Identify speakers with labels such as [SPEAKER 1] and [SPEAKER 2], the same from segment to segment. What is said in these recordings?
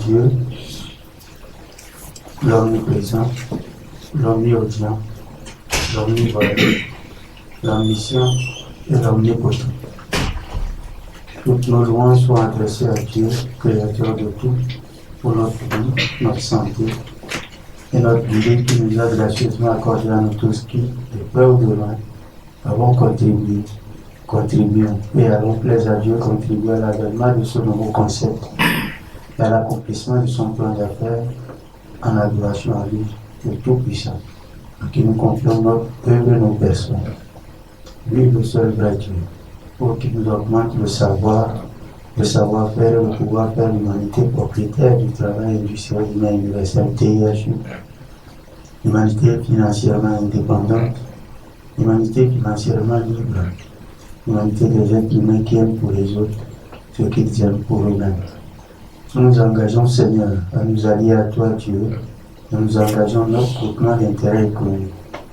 [SPEAKER 1] Dieu, l'omniprésent, l'omniaudient, l'omnivoyant, l'omniscient et l'omnipotent. Toutes nos louanges sont adressées à Dieu, créateur de tout, pour notre vie, notre santé et notre vie qui nous a gracieusement accordé à nous tous qui, de près ou de loin, avons contribué et allons plaisir à Dieu contribuer à l'avènement de ce nouveau concept et à l'accomplissement de son plan d'affaires en adoration à lui, le Tout-Puissant, à qui nous confions notre œuvre et nos personnes. Lui, le seul vrai Dieu, pour qu'il nous augmente le savoir-faire et le pouvoir faire l'humanité propriétaire du travail industriel humain universel TIHU, l'humanité financièrement indépendante, l'humanité financièrement libre, l'humanité des êtres humains qui aiment pour les autres ce qu'ils aiment pour eux-mêmes. Nous nous engageons, Seigneur, à nous allier à toi, Dieu, et nous engageons notre groupement d'intérêt économique,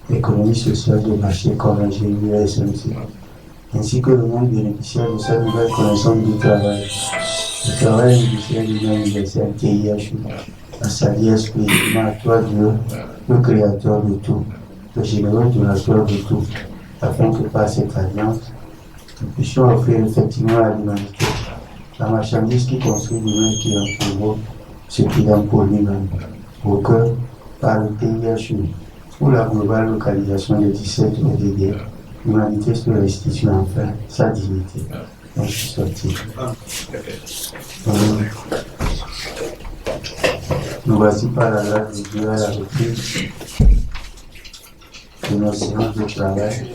[SPEAKER 1] économie sociale de marché comme GIE et SMC, ainsi que le monde bénéficiaire de cette nouvelle connaissance du travail, le travail industriel humain universel TIHU, à s'allier spécifiquement à toi, Dieu, le créateur de tout, le généreux donateur de tout, afin que par cette alliance, nous puissions offrir effectivement à l'humanité la marchandise qui construit l'humain qui est pour vous, ce qu'il aime pour lui-même, pour que, par le TIHU, ou la globale localisation des 17 ODD, l'humanité se restitue enfin sa dignité. Donc, je suis sorti. Nous voici par la grâce de Dieu à la reprise de nos séances de travail.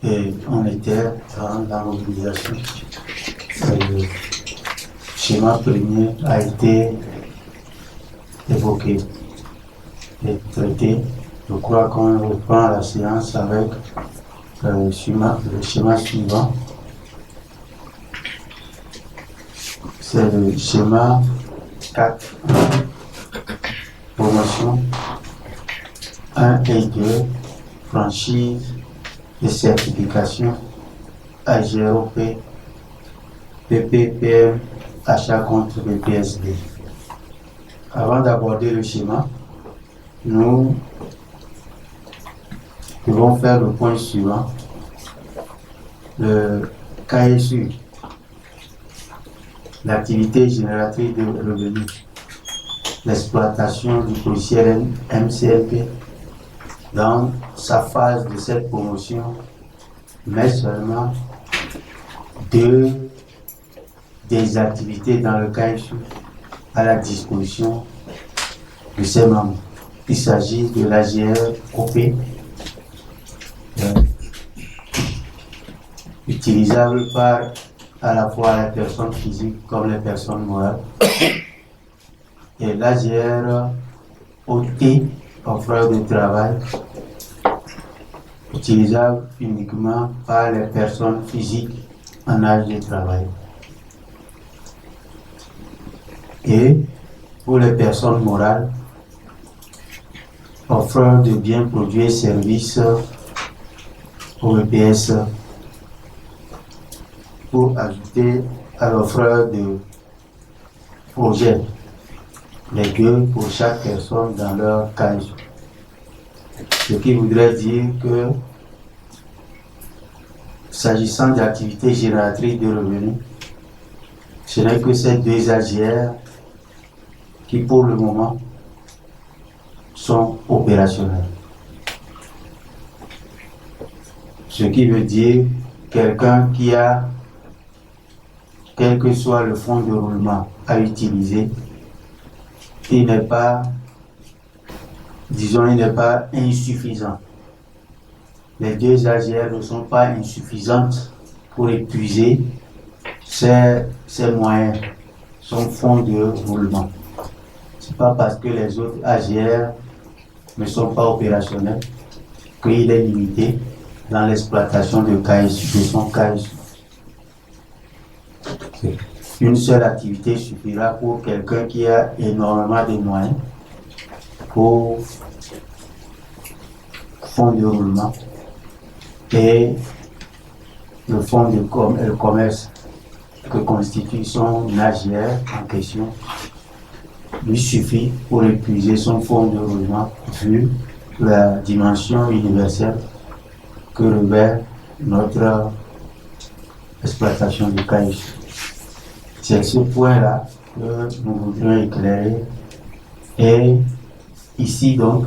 [SPEAKER 1] Et on était dans la mobilisation. Le schéma premier a été évoqué et traité. Je crois qu'on reprend la séance avec le schéma suivant. C'est le schéma 4, promotion 1 et 2, franchise et certification, AGOP, PPPM, achat contre BPSB. Avant d'aborder le schéma, nous devons faire le point suivant. Le KSU, l'activité génératrice de revenus, l'exploitation du logiciel MCLP dans sa phase de cette promotion, met seulement des activités dans le KSU à la disposition de ses membres. Il s'agit de l'AGR-OP, utilisable par à la fois les personnes physiques comme les personnes morales, et l'AGR-OT, offreur de travail, utilisable uniquement par les personnes physiques en âge de travail. Et pour les personnes morales, offreur de biens, produits et services au EPS, pour ajouter à l'offreur de projets, les deux pour chaque personne dans leur cas. Ce qui voudrait dire que, s'agissant d'activités génératrices de revenus, ce n'est que ces deux AGR qui, pour le moment, sont opérationnels. Ce qui veut dire quelqu'un qui a, quel que soit le fonds de roulement à utiliser, il n'est pas, disons, il n'est pas insuffisant. Les deux AGR ne sont pas insuffisantes pour épuiser ces moyens, son fonds de roulement. Ce n'est pas parce que les autres AGR ne sont pas opérationnels qu'il est limité dans l'exploitation de son KSU. Une seule activité suffira pour quelqu'un qui a énormément de moyens pour fonds de roulement et le fonds de commerce que constitue son AGR en question lui suffit pour épuiser son fonds de roulement vu la dimension universelle que revêt notre exploitation du caillou. C'est ce point-là que nous voudrions éclairer. Et ici donc,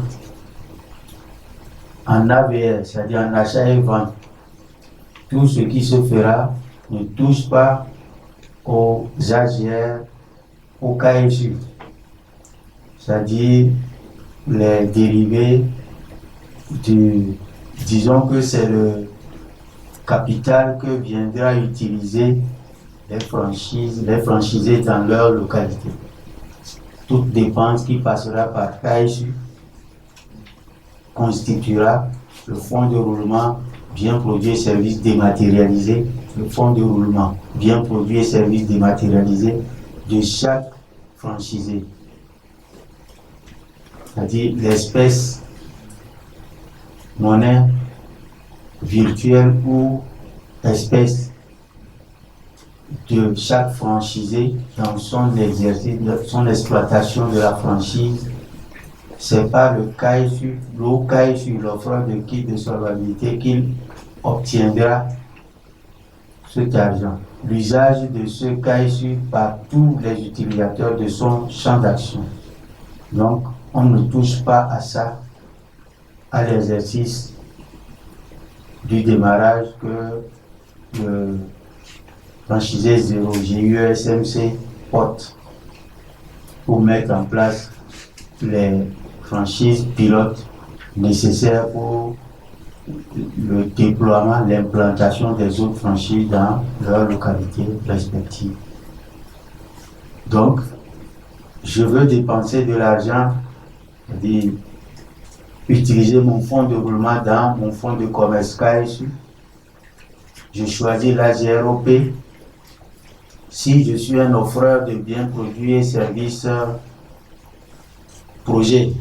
[SPEAKER 1] en AVR, c'est-à-dire en achat et vente, tout ce qui se fera ne touche pas aux AGR, au KSU, c'est-à-dire les dérivés disons que c'est le capital que viendra utiliser les franchisés dans leur localité. Toute dépense qui passera par KSU constituera le fonds de roulement bien produit et services dématérialisés, le fonds de roulement bien produit et services dématérialisés de chaque franchisé. C'est-à-dire l'espèce monnaie virtuelle ou espèce de chaque franchisé dans son exercice, son exploitation de la franchise. C'est pas le KSU, l'offreur de kit de solvabilité qu'il obtiendra cet argent. L'usage de ce KSU par tous les utilisateurs de son champ d'action. Donc, on ne touche pas à ça, à l'exercice du démarrage que le franchisé 0 GUSMC porte pour mettre en place les franchises pilotes nécessaires pour le déploiement, l'implantation des autres franchises dans leurs localités respectives. Donc, je veux dépenser de l'argent, c'est-à-dire utiliser mon fonds de roulement dans mon fonds de commerce KSU. Je choisis l'AGROP. Si je suis un offreur de biens, produits et services projet,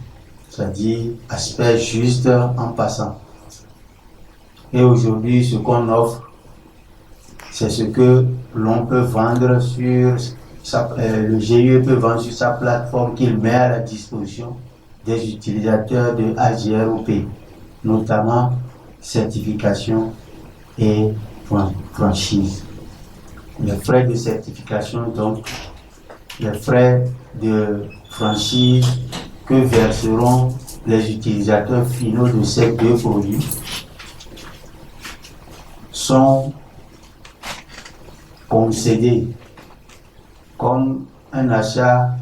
[SPEAKER 1] c'est-à-dire aspect juste en passant. Et aujourd'hui, ce qu'on offre, c'est ce que l'on peut vendre sur le GIE peut vendre sur sa plateforme qu'il met à la disposition des utilisateurs de AGROP, notamment certification et franchise. Les frais de certification, donc, les frais de franchise que verseront les utilisateurs finaux de ces deux produits sont concédés comme un achat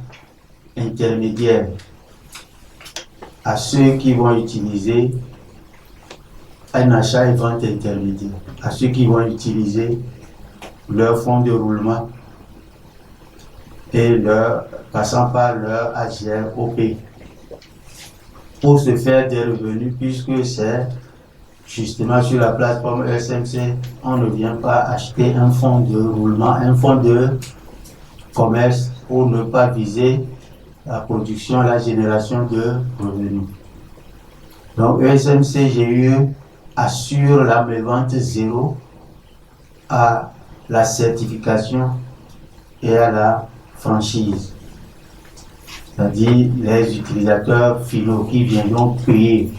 [SPEAKER 1] intermédiaire à ceux qui vont utiliser un achat et vente intermédiaire, à ceux qui vont utiliser leur fonds de roulement et passant par leur AGROP pour se faire des revenus, puisque c'est justement sur la plateforme SMC, on ne vient pas acheter un fonds de roulement, un fonds de commerce pour ne pas viser la production, la génération de revenus. Donc ESMC GUE assure la vente zéro à la certification et à la franchise. C'est-à-dire les utilisateurs finaux qui viendront payer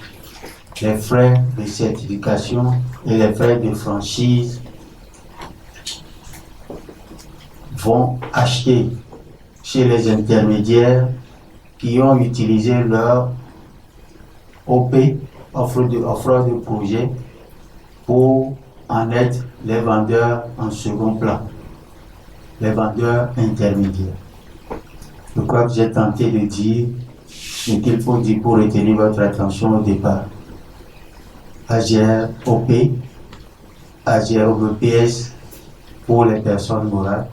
[SPEAKER 1] les frais de certification et les frais de franchise vont acheter chez les intermédiaires qui ont utilisé leur OP, offre de projet, pour en être les vendeurs en second plan, les vendeurs intermédiaires. Je crois que j'ai tenté de dire ce qu'il faut dire pour retenir votre attention au départ. AGROP, AGROPS pour les personnes morales,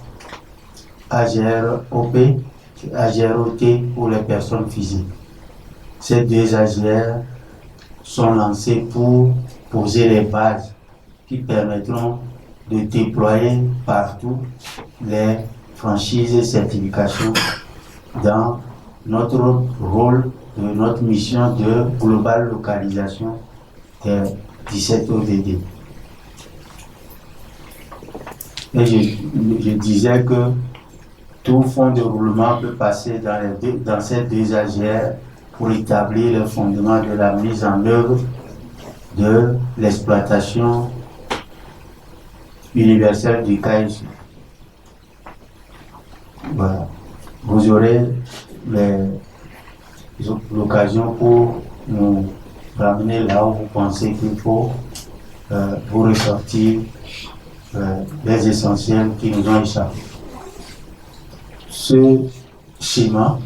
[SPEAKER 1] AGROP, AGROT pour les personnes physiques. Ces deux AGR sont lancés pour poser les bases qui permettront de déployer partout les franchises et certifications dans notre rôle, de notre mission de globale localisation des 17 ODD. Et je disais que tout fonds de roulement peut passer dans ces deux AGR pour établir le fondement de la mise en œuvre de l'exploitation universelle du KSU. Voilà. Vous aurez l'occasion pour nous ramener là où vous pensez qu'il faut vous ressortir les essentiels qui nous ont échappé. Ce schéma,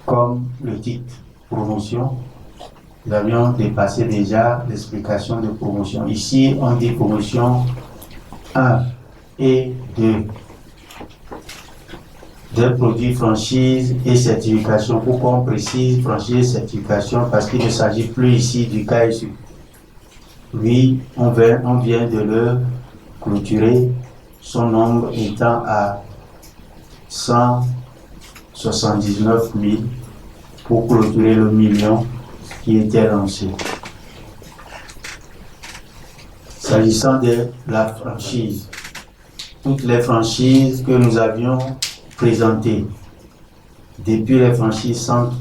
[SPEAKER 1] comme le titre promotion, nous avions dépassé déjà l'explication de promotion. Ici, on dit promotion 1 et 2. Des produits franchise et certification. Pourquoi on précise franchise et certification? Parce qu'il ne s'agit plus ici du KSU. Oui, on vient de le clôturer, son nombre étant à 179 000 pour clôturer le million qui était lancé. S'agissant de la franchise, toutes les franchises que nous avions présentées, depuis les franchises centres,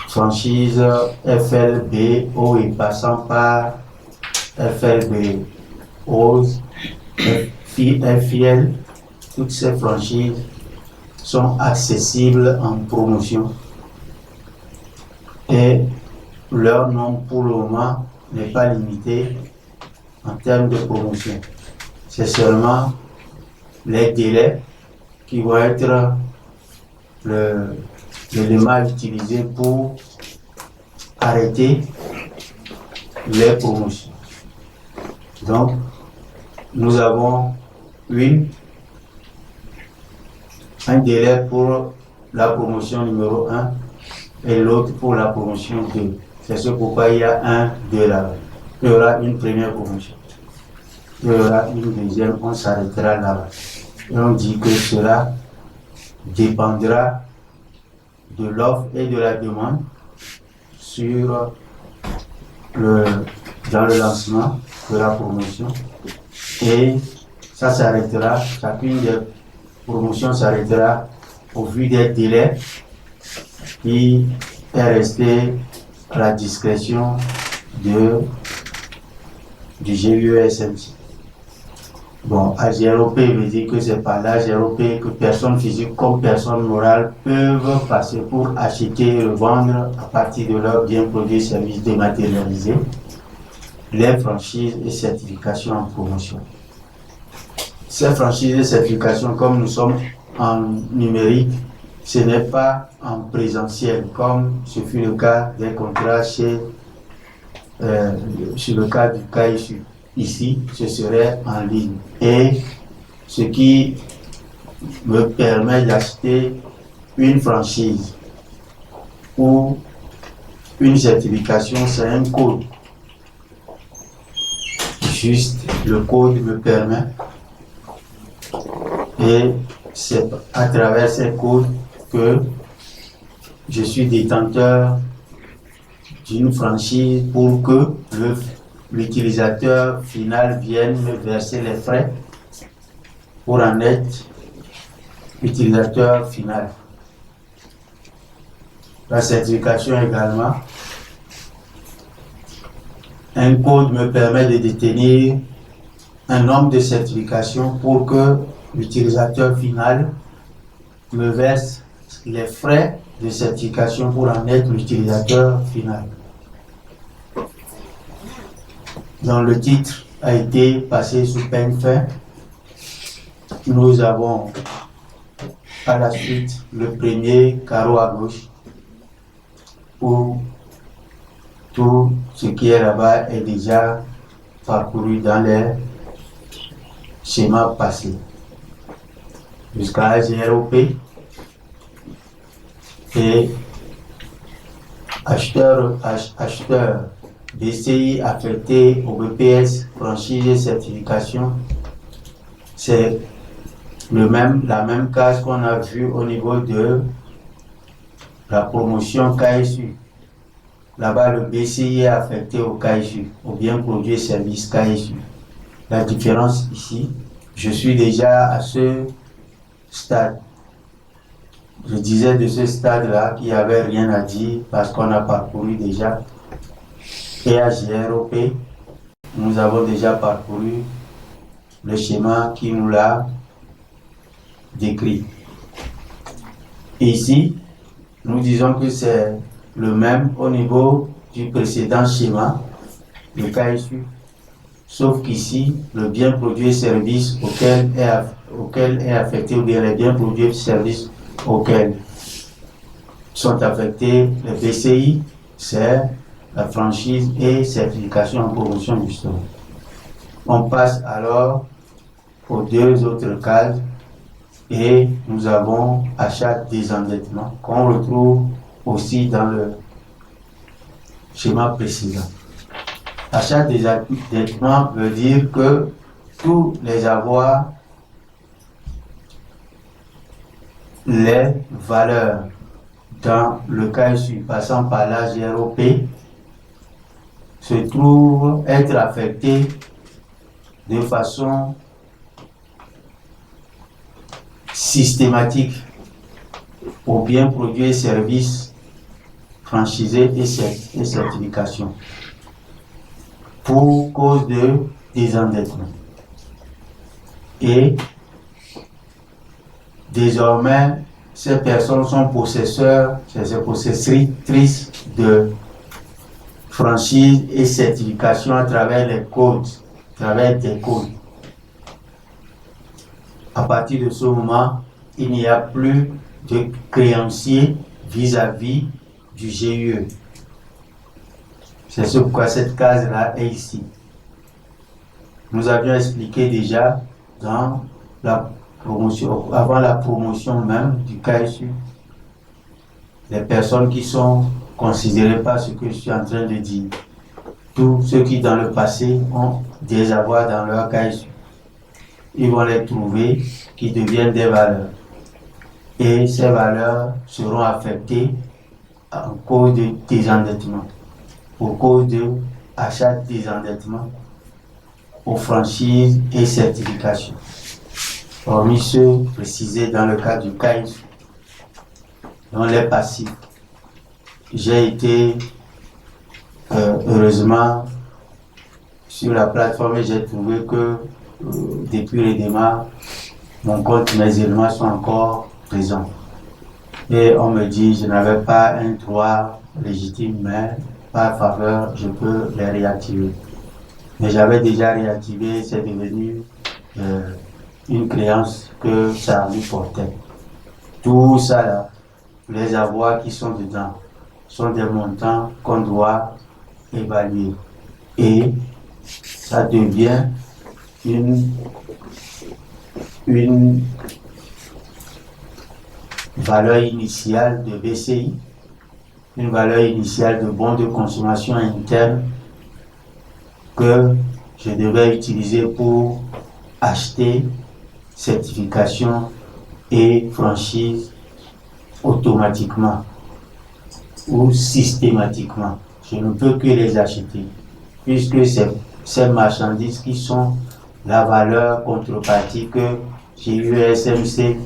[SPEAKER 1] franchise FLB, haut et passant par FLB, Rose, FIL, toutes ces franchises sont accessibles en promotion et leur nombre pour le moment n'est pas limité en termes de promotion. C'est seulement les délais qui vont être l'élément utilisé pour arrêter les promotions. Donc, nous avons un délai pour la promotion numéro 1 et l'autre pour la promotion 2. C'est ce pourquoi il y a 1, 2 là-bas. Il y aura une première promotion. Il y aura une deuxième, on s'arrêtera là-bas. Et on dit que cela dépendra de l'offre et de la demande dans le lancement de la promotion. Et ça s'arrêtera, chacune des promotions s'arrêtera au vu des délais qui est resté à la discrétion du GUESMC. Bon, AGROP veut dire que c'est par l'AGROP que personnes physiques comme personnes morales peuvent passer pour acheter et revendre à partir de leurs biens, produits et services dématérialisés les franchises et certifications en promotion. Ces franchises et certifications, comme nous sommes en numérique, ce n'est pas en présentiel, comme ce fut le cas des contrats sur le cas du KSU. Ici, ce serait en ligne. Et ce qui me permet d'acheter une franchise ou une certification, c'est un code. Juste, le code me permet. Et c'est à travers ces codes que je suis détenteur d'une franchise pour que l'utilisateur final vienne me verser les frais pour en être utilisateur final. La certification également. Un code me permet de détenir un nombre de certifications pour que l'utilisateur final me verse les frais de certification pour en être l'utilisateur final. Dans le titre a été passé sous peine fin. Nous avons à la suite le premier carreau à gauche où tout ce qui est là-bas est déjà parcouru dans les schémas passés. Jusqu'à AGROP et acheteur BCI affecté au BPS, franchise et certification, c'est la même case qu'on a vu au niveau de la promotion KSU. Là-bas, le BCI est affecté au KSU, au bien produit et services KSU. la différence ici. Je suis déjà à ce stade. Je disais de ce stade-là qu'il n'y avait rien à dire parce qu'on a parcouru déjà. Et à GROP, nous avons déjà parcouru le schéma qui nous l'a décrit. Et ici, nous disons que c'est le même au niveau du précédent schéma, le cas issu, sauf qu'ici, le bien produit et service auquel est affecté, ou bien les biens produits et services auxquels sont affectés les BCI, c'est la franchise et certification en promotion du stock. On passe alors aux deux autres cases et nous avons achat désendettement qu'on retrouve aussi dans le schéma précédent. Achat désendettement veut dire que tous les avoirs, les valeurs dans le cas issu passant par la GROP se trouvent être affectés de façon systématique aux biens produits et services franchisés et certification pour cause de désendettement. Et désormais, ces personnes sont possessrices de franchise et certification à travers les codes, à travers des codes. À partir de ce moment, il n'y a plus de créancier vis-à-vis du GUE. C'est pourquoi cette case-là est ici. Nous avions expliqué déjà dans la promotion, avant la promotion même du cas issu, les personnes qui sont considérées par ce que je suis en train de dire. Tous ceux qui dans le passé ont des avoirs dans leur cas issu, ils vont les trouver qui deviennent des valeurs. Et ces valeurs seront affectées en cause de désendettement, au cause de achat de désendettement, aux franchises et certifications. Hormis ceux précisés dans le cas du CAIS, dans les passifs. J'ai été heureusement sur la plateforme et j'ai trouvé que depuis le démarrage, mon compte, mes éléments sont encore présents. Et on me dit je n'avais pas un droit légitime, mais par faveur, je peux les réactiver. Mais j'avais déjà réactivé, c'est devenu une créance que ça lui portait. Tout ça là, les avoirs qui sont dedans, sont des montants qu'on doit évaluer. Et ça devient une valeur initiale de BCI, une valeur initiale de bons de consommation interne que je devais utiliser pour acheter certification et franchise automatiquement ou systématiquement. Je ne peux que les acheter puisque c'est ces marchandises qui sont la valeur contrepartie que GUE-SMC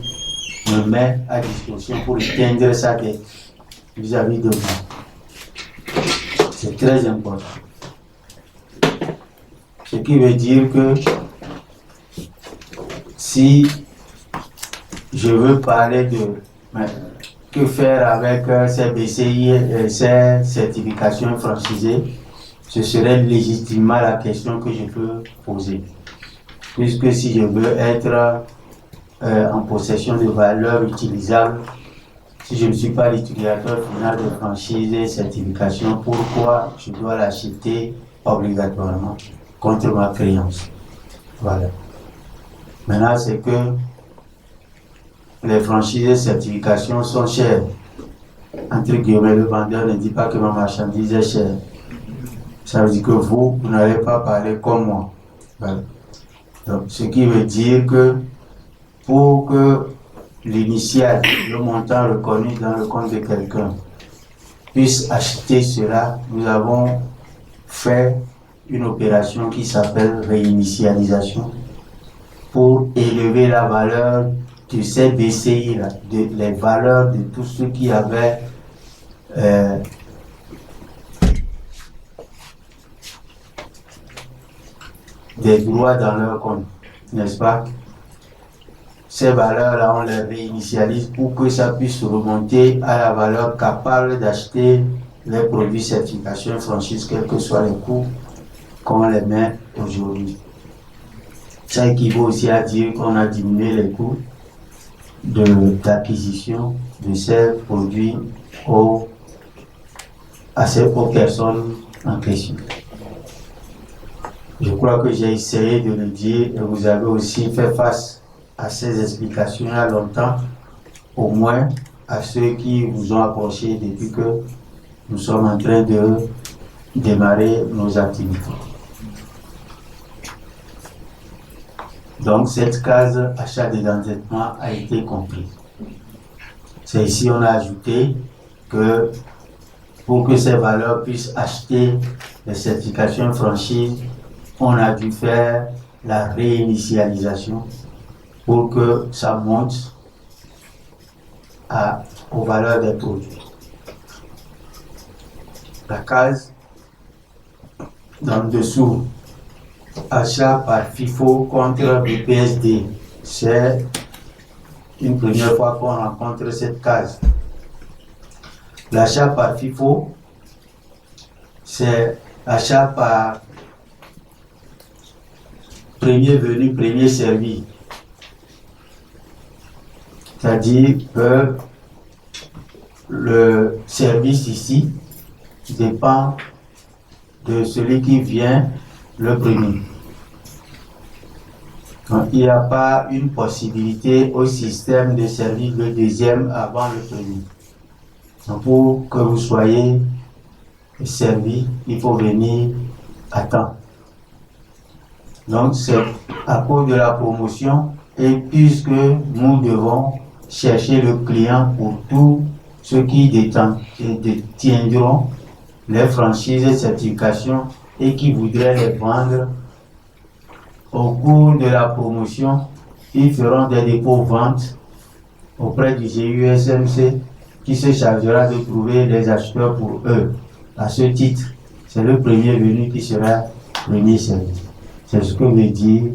[SPEAKER 1] me met à disposition pour éteindre sa dette vis-à-vis de moi. C'est très important. Ce qui veut dire que si je veux parler de que faire avec ces BCI et ces certifications franchisées, ce serait légitimement la question que je peux poser. Puisque si je veux être en possession de valeurs utilisables, si je ne suis pas l'utilisateur final de franchise et certification, pourquoi je dois l'acheter obligatoirement contre ma créance? Voilà. Maintenant, c'est que les franchises et certifications sont chères. Entre guillemets, le vendeur ne dit pas que ma marchandise est chère. Ça veut dire que vous n'allez pas parler comme moi. Voilà. Donc, ce qui veut dire que pour que l'initial, le montant reconnu dans le compte de quelqu'un, puisse acheter cela, nous avons fait une opération qui s'appelle réinitialisation pour élever la valeur de ces BCI, là, les valeurs de tous ceux qui avaient des droits dans leur compte, n'est-ce pas? Ces valeurs-là, on les réinitialise pour que ça puisse remonter à la valeur capable d'acheter les produits certification franchise, quels que soient les coûts qu'on les met aujourd'hui. Ça équivaut aussi à dire qu'on a diminué les coûts d'acquisition de ces produits aux personnes en question. Je crois que j'ai essayé de le dire et vous avez aussi fait face à ces explications il y a longtemps, au moins à ceux qui vous ont approché depuis que nous sommes en train de démarrer nos activités. Donc cette case achat des endettements a été comprise. C'est ici on a ajouté que pour que ces valeurs puissent acheter les certifications franchises, on a dû faire la réinitialisation pour que ça monte aux valeurs des produits. La case dans le dessous, achat par FIFO contre BPSD, c'est une première fois qu'on rencontre cette case. L'achat par FIFO, c'est achat par premier venu, premier servi. C'est-à-dire que le service ici dépend de celui qui vient le premier. Donc, il n'y a pas une possibilité au système de servir le deuxième avant le premier. Donc, pour que vous soyez servi, il faut venir à temps. Donc, c'est à cause de la promotion et puisque nous devons chercher le client pour tous ceux qui détiendront les franchises et certifications et qui voudraient les vendre. Au cours de la promotion, ils feront des dépôts-ventes auprès du GUSMC qui se chargera de trouver des acheteurs pour eux. À ce titre, c'est le premier venu qui sera premier servi. C'est ce que veut dire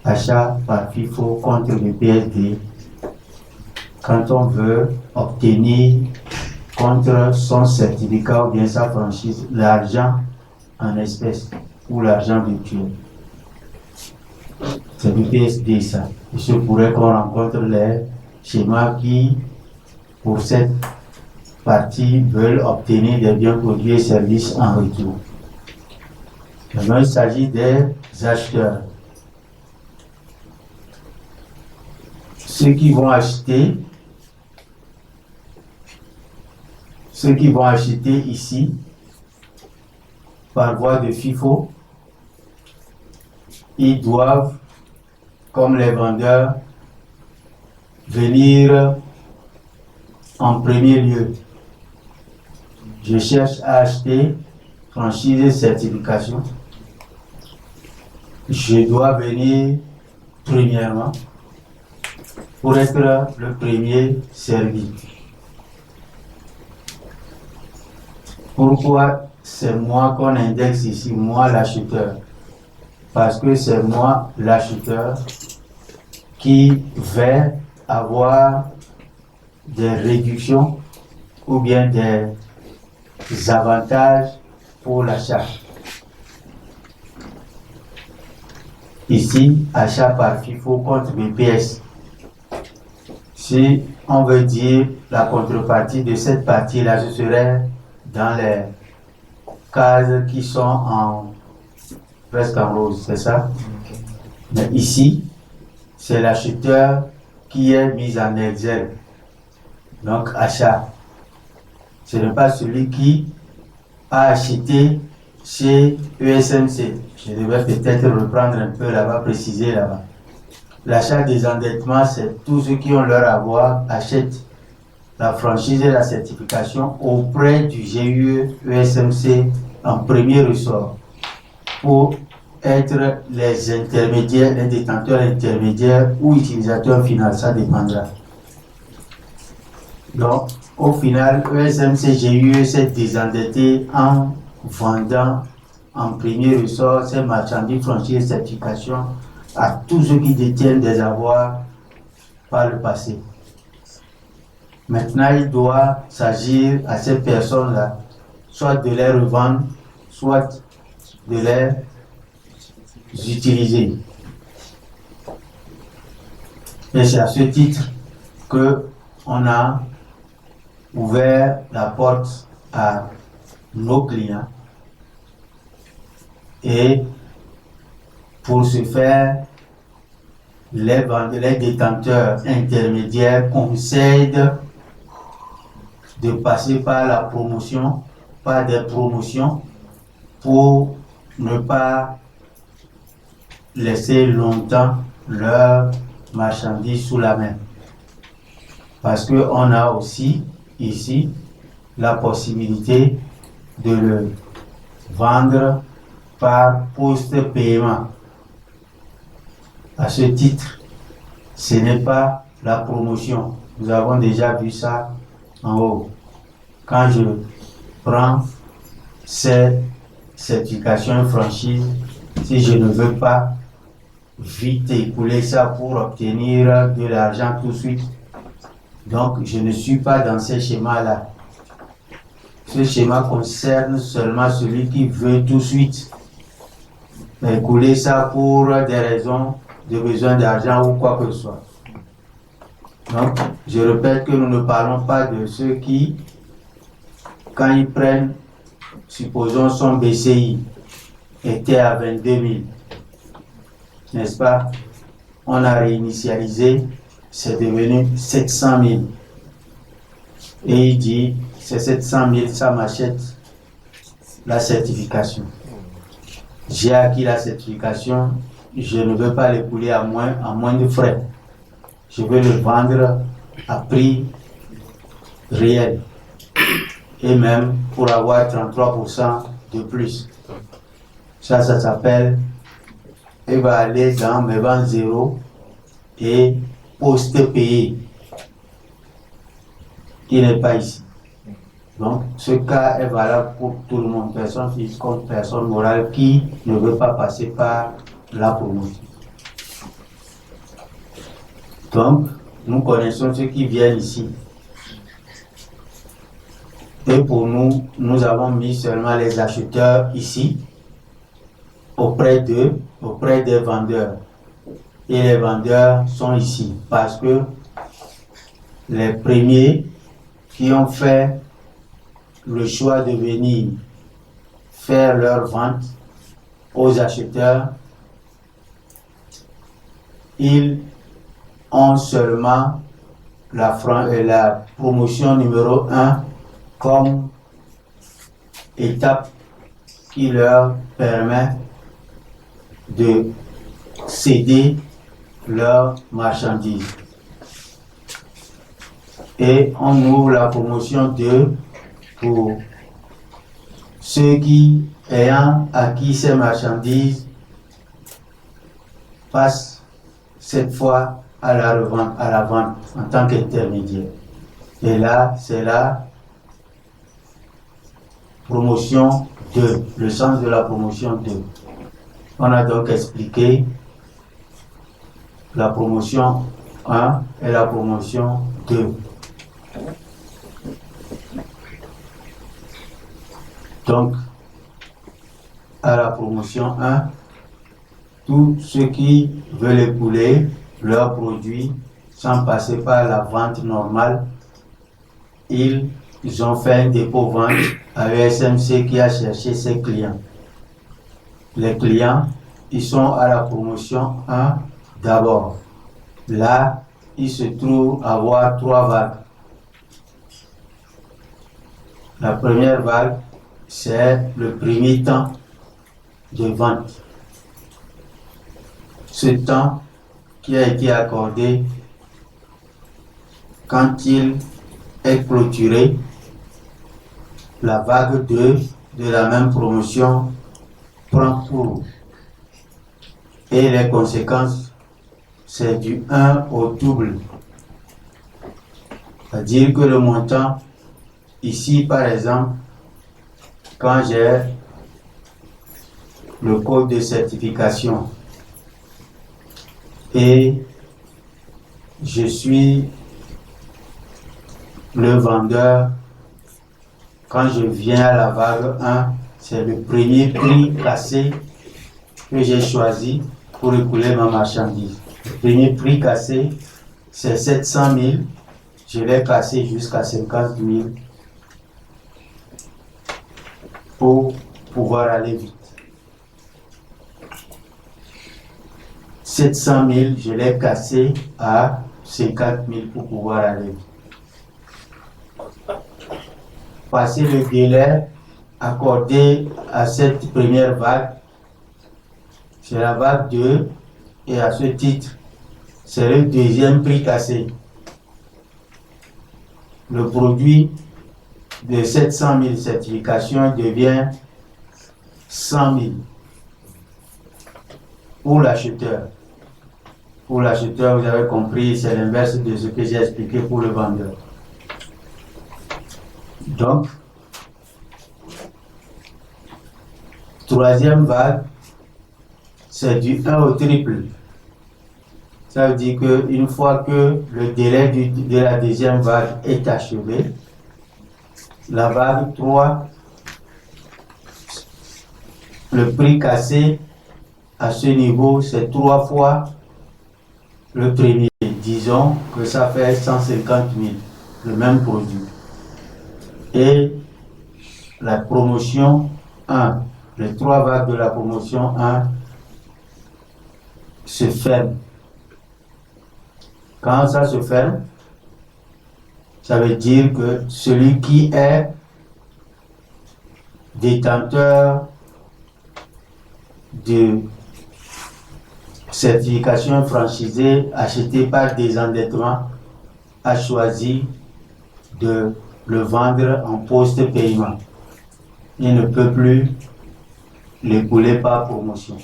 [SPEAKER 1] achat par FIFO contre le PSD quand on veut obtenir contre son certificat ou bien sa franchise l'argent en espèces ou l'argent virtuel. C'est du PSD ça. Il se pourrait qu'on rencontre les schémas qui, pour cette partie, veulent obtenir des biens produits et services en retour. Maintenant, il s'agit des acheteurs. Ceux qui vont acheter ici, par voie de FIFO, ils doivent, comme les vendeurs, venir en premier lieu. Je cherche à acheter franchise et certification. Je dois venir premièrement pour être le premier servi. Pourquoi c'est moi qu'on indexe ici, moi l'acheteur? Parce que c'est moi l'acheteur qui vais avoir des réductions ou bien des avantages pour l'achat. Ici, achat par FIFO contre BPS. Si on veut dire la contrepartie de cette partie-là, ce serait dans les cases qui sont presque en rose, c'est ça? Mais ici, c'est l'acheteur qui est mis en exergue. Donc, achat. Ce n'est pas celui qui a acheté chez ESMC. Je devais peut-être reprendre un peu là-bas, préciser là-bas. L'achat des endettements, c'est tous ceux qui ont leur avoir achètent la franchise et la certification auprès du GUE ESMC en premier ressort. pour être les intermédiaires, les détenteurs intermédiaires ou utilisateurs finaux, ça dépendra. Donc, au final, ESMCGUE s'est désendetté en vendant en premier ressort ces marchandises, franchises et certifications à tous ceux qui détiennent des avoirs par le passé. Maintenant, il doit s'agir à ces personnes-là, soit de les revendre, soit de les utiliser. Et c'est à ce titre qu'on a ouvert la porte à nos clients. Et pour ce faire, les détenteurs intermédiaires conseillent de passer par la promotion, par des promotions, pour ne pas laisser longtemps leurs marchandises sous la main. Parce qu'on a aussi ici la possibilité de le vendre par post-paiement. À ce titre, ce n'est pas la promotion. Nous avons déjà vu ça en haut. Quand je prends ces certifications franchises, si je ne veux pas vite écouler ça pour obtenir de l'argent tout de suite, donc je ne suis pas dans ces schémas-là. Ce schéma concerne seulement celui qui veut tout de suite écouler ça pour des raisons de besoin d'argent ou quoi que ce soit. Donc, je répète que nous ne parlons pas de ceux qui, quand ils prennent, supposons son BCI, était à 22 000, n'est-ce pas? On a réinitialisé, c'est devenu 700 000. Et il dit, c'est 700 000, ça m'achète la certification. J'ai acquis la certification, je ne veux pas l'écouler à moins de frais. Je veux le vendre à prix réel. Et même pour avoir 33% de plus. Ça s'appelle, il va aller dans mes ventes zéro et post-payé, qui n'est pas ici. Donc, ce cas est valable pour tout le monde, personne physique comme personne morale qui ne veut pas passer par la promotion. Donc, nous connaissons ceux qui viennent ici. Et pour nous, nous avons mis seulement les acheteurs ici, auprès d'eux, auprès des vendeurs. Et les vendeurs sont ici, parce que les premiers qui ont fait le choix de venir faire leur vente aux acheteurs, ils ont seulement la promotion numéro 1 comme étape qui leur permet de céder leurs marchandises. Et on ouvre la promotion 2 pour ceux qui, ayant acquis ces marchandises, passent cette fois à la revente, à la vente en tant qu'intermédiaire. Et là, c'est la promotion 2, le sens de la promotion 2. On a donc expliqué la promotion 1 et la promotion 2. Donc, à la promotion 1, tous ceux qui veulent écouler leurs produits sans passer par la vente normale, ils ont fait un dépôt-vente à ESMC qui a cherché ses clients. Les clients, ils sont à la promotion 1 d'abord. Là, il se trouve avoir 3 vagues. La première vague, c'est le premier temps de vente. Ce temps qui a été accordé quand il est clôturé, la vague 2 de la même promotion prend pour. Et les conséquences, c'est du 1 au double. C'est-à-dire que le montant, ici par exemple, quand j'ai le code de certification et je suis le vendeur, quand je viens à la vague 1, c'est le premier prix cassé que j'ai choisi pour écouler ma marchandise. Le premier prix cassé, c'est 700 000. Je l'ai cassé jusqu'à 50 000 pour pouvoir aller vite. 700 000, je l'ai cassé à 50 000 pour pouvoir aller vite. Passer le délai accordé à cette première vague, c'est la vague 2, et à ce titre, c'est le deuxième prix cassé. Le produit de 700 000 certifications devient 100 000 pour l'acheteur. Pour l'acheteur, vous avez compris, c'est l'inverse de ce que j'ai expliqué pour le vendeur. Donc, troisième vague, c'est du 1 au triple. Ça veut dire qu'une fois que le délai de la deuxième vague est achevé, la vague 3, le prix cassé à ce niveau, c'est 3 fois le premier. Disons que ça fait 150 000, le même produit. Et la promotion 1, les 3 vagues de la promotion 1 se ferment. Quand ça se ferme, ça veut dire que celui qui est détenteur de certification franchisée achetée par désendettement a choisi de le vendre en post-paiement. Il ne peut plus l'écouler par promotion.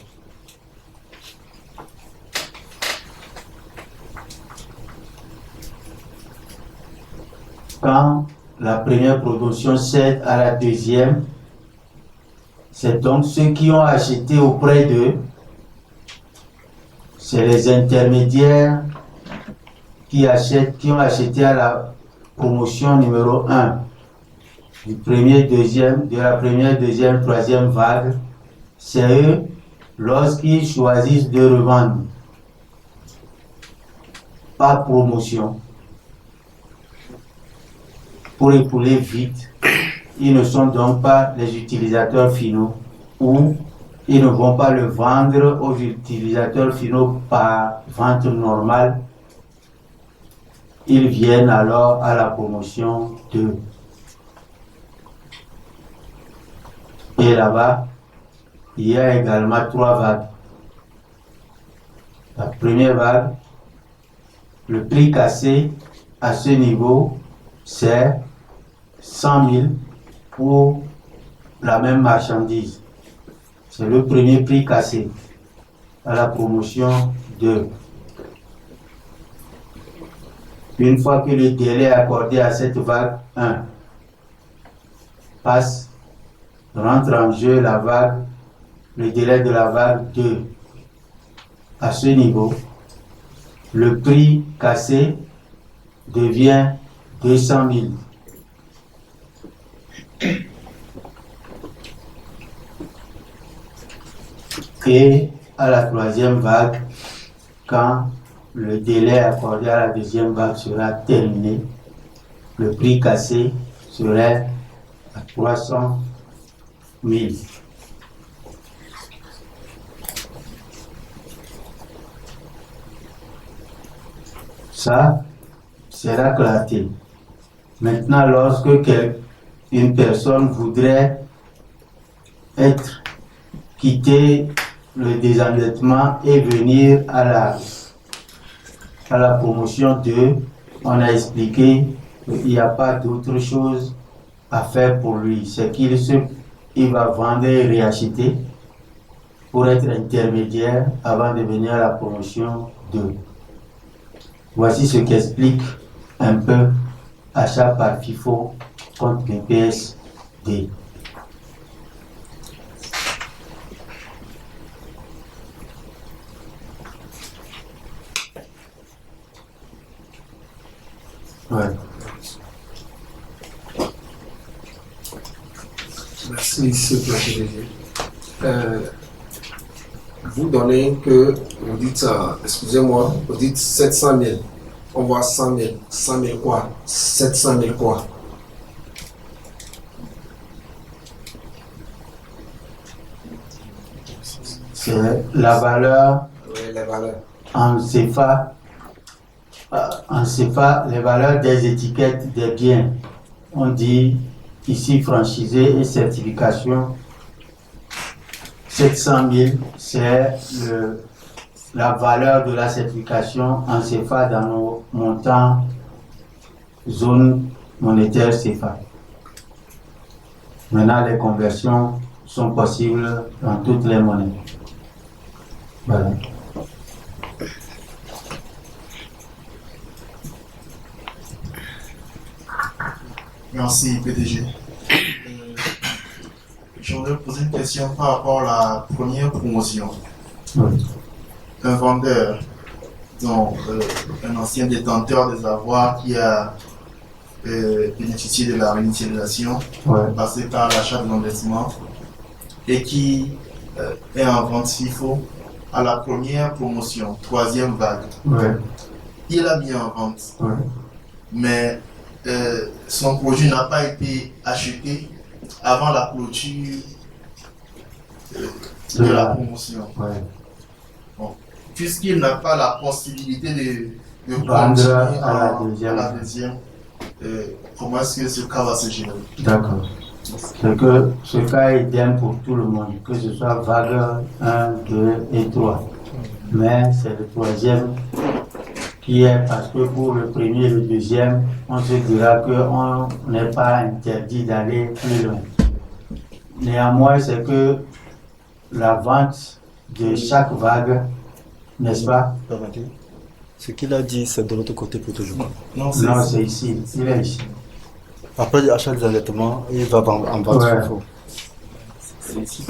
[SPEAKER 1] Quand la première promotion cède à la deuxième, c'est donc ceux qui ont acheté auprès d'eux, c'est les intermédiaires qui ont acheté à la promotion numéro 1, de la première, deuxième, troisième vague. C'est eux, lorsqu'ils choisissent de revendre par promotion, pour écouler vite, ils ne sont donc pas les utilisateurs finaux, ou ils ne vont pas le vendre aux utilisateurs finaux par vente normale. Ils viennent alors à la promotion 2. Et là-bas, il y a également 3 vagues. La première vague, le prix cassé à ce niveau, c'est 100 000 pour la même marchandise. C'est le premier prix cassé à la promotion 2. Une fois que le délai accordé à cette vague 1 passe, rentre en jeu le délai de la vague 2. À ce niveau, le prix cassé devient 200 000. Et à la troisième vague, quand le délai accordé à la deuxième vague sera terminé, le prix cassé serait à 300 000. Ça, c'est la clarté. Maintenant, lorsque une personne voudrait quitter le désendettement et venir à la promotion 2, on a expliqué qu'il n'y a pas d'autre chose à faire pour lui. C'est qu'il va vendre et réacheter. pour être intermédiaire avant de venir à la promotion 2. Voici ce qu'explique un peu achat par FIFO contre BPS D. Ouais.
[SPEAKER 2] Merci, M. Vous donnez que, vous dites, excusez-moi, vous dites 700 000. On voit 100 000. 100 000 quoi? 700 000 quoi?
[SPEAKER 1] C'est la valeur,
[SPEAKER 2] Oui, les valeurs.
[SPEAKER 1] en CFA, les valeurs des étiquettes des biens. On dit ici franchisé et certification. 700 000, c'est la valeur de la certification en CFA dans nos montants zone monétaire CFA. Maintenant, les conversions sont possibles dans toutes les monnaies. Voilà.
[SPEAKER 3] Merci, PDG. J'aimerais poser une question par rapport à la première promotion.
[SPEAKER 1] Oui.
[SPEAKER 3] Un vendeur, donc un ancien détenteur des avoirs qui a bénéficié de la réinitialisation, passé par l'achat de l'endettement et qui est en vente FIFO à la première promotion, troisième vague. Il a mis en vente, mais son produit n'a pas été acheté avant la clôture de la promotion. Bon. Puisqu'il n'a pas la possibilité de
[SPEAKER 1] vendre
[SPEAKER 3] à la deuxième, comment est-ce que ce cas va se gérer?
[SPEAKER 1] D'accord. C'est que ce cas est idem pour tout le monde, que ce soit vague 1, 2 et 3. Mais c'est le troisième qui est parce que pour le premier et le deuxième, on se dira qu'on n'est pas interdit d'aller plus loin. Néanmoins, c'est que la vente de chaque vague, n'est-ce pas?
[SPEAKER 4] Ce qu'il a dit, c'est de l'autre côté plutôt, je crois.
[SPEAKER 3] Non,
[SPEAKER 1] c'est ici. Il est ici.
[SPEAKER 4] Après l'achat des endettements, il va en vente FIFO.
[SPEAKER 3] C'est ici.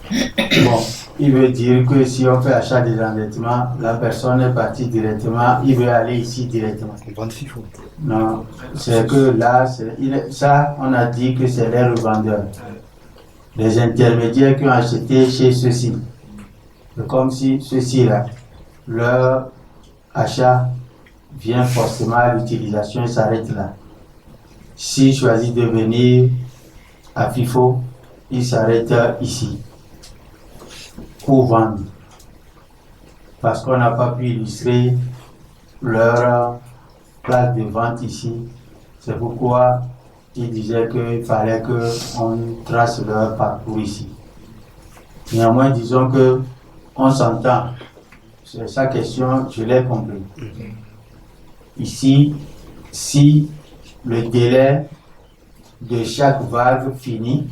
[SPEAKER 1] Bon, il veut dire que si on fait achat des endettements, la personne est partie directement, il veut aller ici directement.
[SPEAKER 4] Vente FIFO.
[SPEAKER 1] Non, c'est que là, ça, on a dit que c'est les revendeurs. Les intermédiaires qui ont acheté chez ceux-ci. C'est comme si ceux-ci-là, leur achat vient forcément à l'utilisation et s'arrête là. S'ils choisissent de venir à FIFO, ils s'arrêtent ici pour vendre. Parce qu'on n'a pas pu illustrer leur place de vente ici. C'est pourquoi ils disaient qu'il fallait qu'on trace leur parcours ici. Néanmoins, disons qu'on s'entend. C'est sa question, je l'ai compris. Ici, si le délai de chaque vague finit,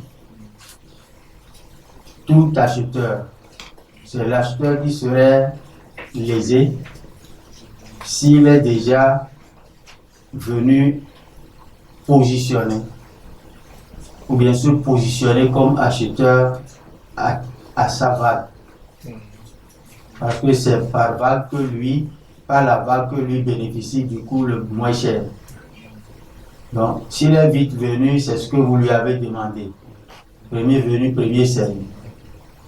[SPEAKER 1] tout acheteur, c'est l'acheteur qui serait lésé s'il est déjà venu positionné, ou bien se positionner comme acheteur à sa vague. Parce que c'est par vague que lui, par la vague que lui bénéficie du coût le moins cher. Donc, s'il est vite venu, c'est ce que vous lui avez demandé. Premier venu, premier servi.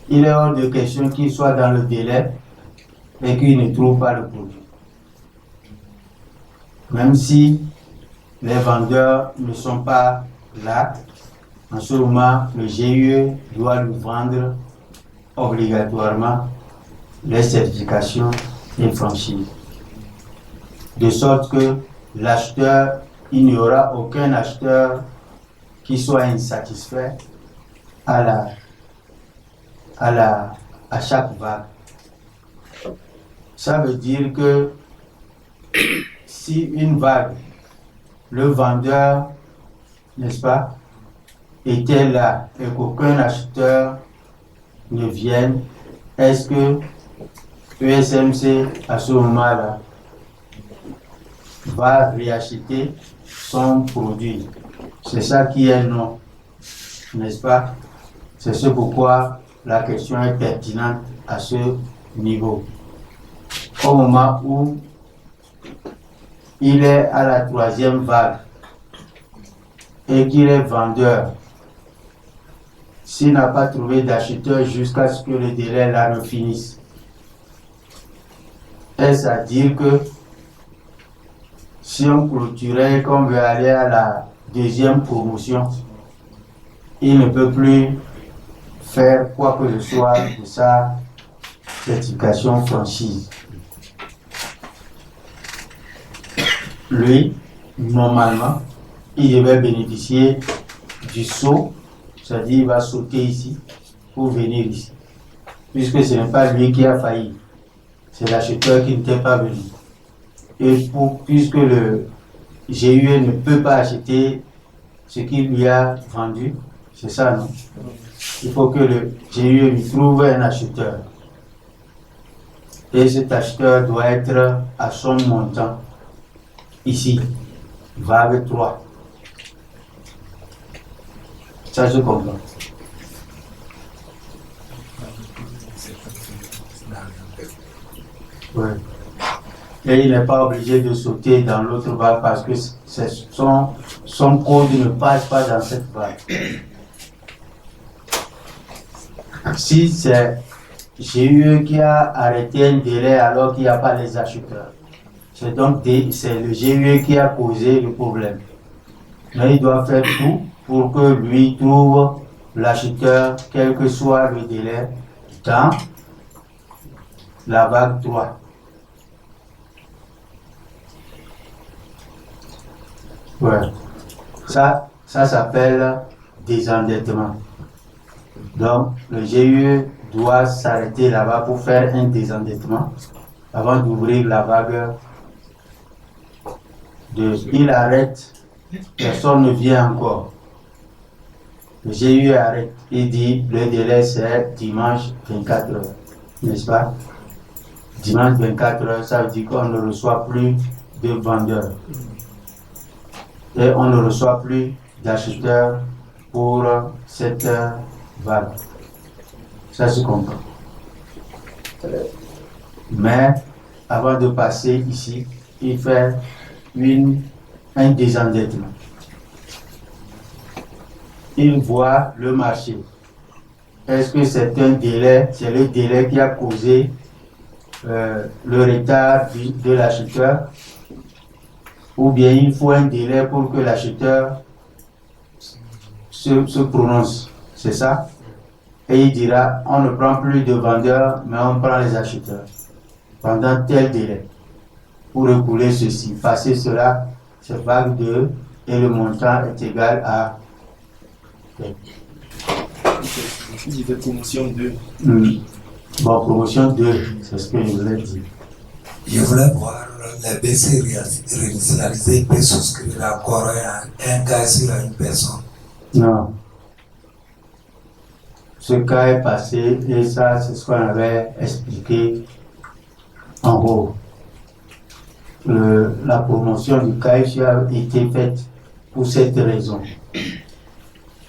[SPEAKER 1] Il est hors de question qu'il soit dans le délai et qu'il ne trouve pas le produit. Même si les vendeurs ne sont pas là, en ce moment, le GIE doit lui vendre obligatoirement les certifications et franchises. De sorte que l'acheteur, il n'y aura aucun acheteur qui soit insatisfait à chaque vague. Ça veut dire que si une vague, le vendeur, n'est-ce pas, était là et qu'aucun acheteur ne viennent, est-ce que ESMC, à ce moment-là, va réacheter son produit? C'est ça qui est non, n'est-ce pas? C'est ce pourquoi la question est pertinente à ce niveau. Au moment où il est à la 3e vague et qu'il est vendeur, s'il n'a pas trouvé d'acheteur jusqu'à ce que le délai là ne finisse, est-ce à dire que si on clôturait et qu'on veut aller à la 2e promotion, il ne peut plus faire quoi que ce soit de sa certification franchise? Lui, normalement, il devait bénéficier du saut, c'est-à-dire il va sauter ici pour venir ici, puisque ce n'est pas lui qui a failli, c'est l'acheteur qui n'était pas venu. Et puisque le GUE ne peut pas acheter ce qu'il lui a vendu, c'est ça, non? Il faut que le GUE lui trouve un acheteur. Et cet acheteur doit être à son montant. Ici, vague 3. Ça, je comprends. Ouais. Et il n'est pas obligé de sauter dans l'autre vague parce que son code ne passe pas dans cette vague. Si c'est GUE qui a arrêté un délai alors qu'il n'y a pas les acheteurs, c'est donc c'est le GUE qui a causé le problème. Mais il doit faire tout pour que lui trouve l'acheteur, quel que soit le délai, dans la vague 3. Ouais. Ça s'appelle désendettement. Donc, le GUE doit s'arrêter là-bas pour faire un désendettement avant d'ouvrir la vague 2. Il arrête, personne ne vient encore. Le GUE arrête, il dit le délai c'est dimanche 24 heures, n'est-ce pas? Dimanche 24 heures, ça veut dire qu'on ne reçoit plus de vendeurs. Et on ne reçoit plus d'acheteurs pour cette vague. Ça se comprend. Mais avant de passer ici, il fait un désendettement. Il voit le marché. Est-ce que c'est un délai, c'est le délai qui a causé le retard de l'acheteur, ou bien il faut un délai pour que l'acheteur se prononce, c'est ça? Et il dira, on ne prend plus de vendeurs, mais on prend les acheteurs pendant tel délai pour écouler ceci, passer cela, c'est vague 2 et le montant est égal à
[SPEAKER 3] il fait promotion 2.
[SPEAKER 1] Bon, promotion 2, c'est ce que je voulais dire.
[SPEAKER 5] Je voulais voir les BC réinitialisés peut souscrire encore un cas sur une personne.
[SPEAKER 1] Non. Ce cas est passé et ça, c'est ce qu'on avait expliqué en haut. La promotion du CAIS a été faite pour cette raison.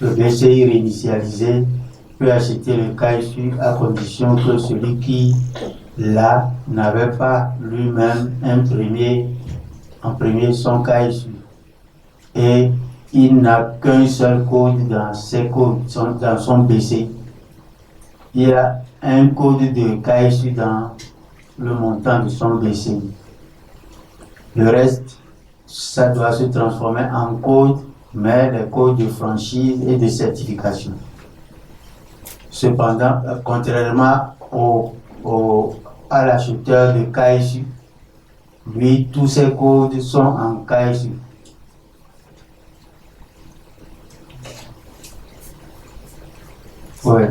[SPEAKER 1] Le BCI réinitialisé peut acheter le CAIS à condition que celui qui là n'avait pas lui-même imprimé son CAIS et il n'a qu'un seul code dans ses codes, dans son BC. Il y a un code de CAIS dans le montant de son BC. Le reste, ça doit se transformer en code, mais les codes de franchise et de certification. Cependant, contrairement à l'acheteur de KSU, lui, tous ses codes sont en KSU. Oui.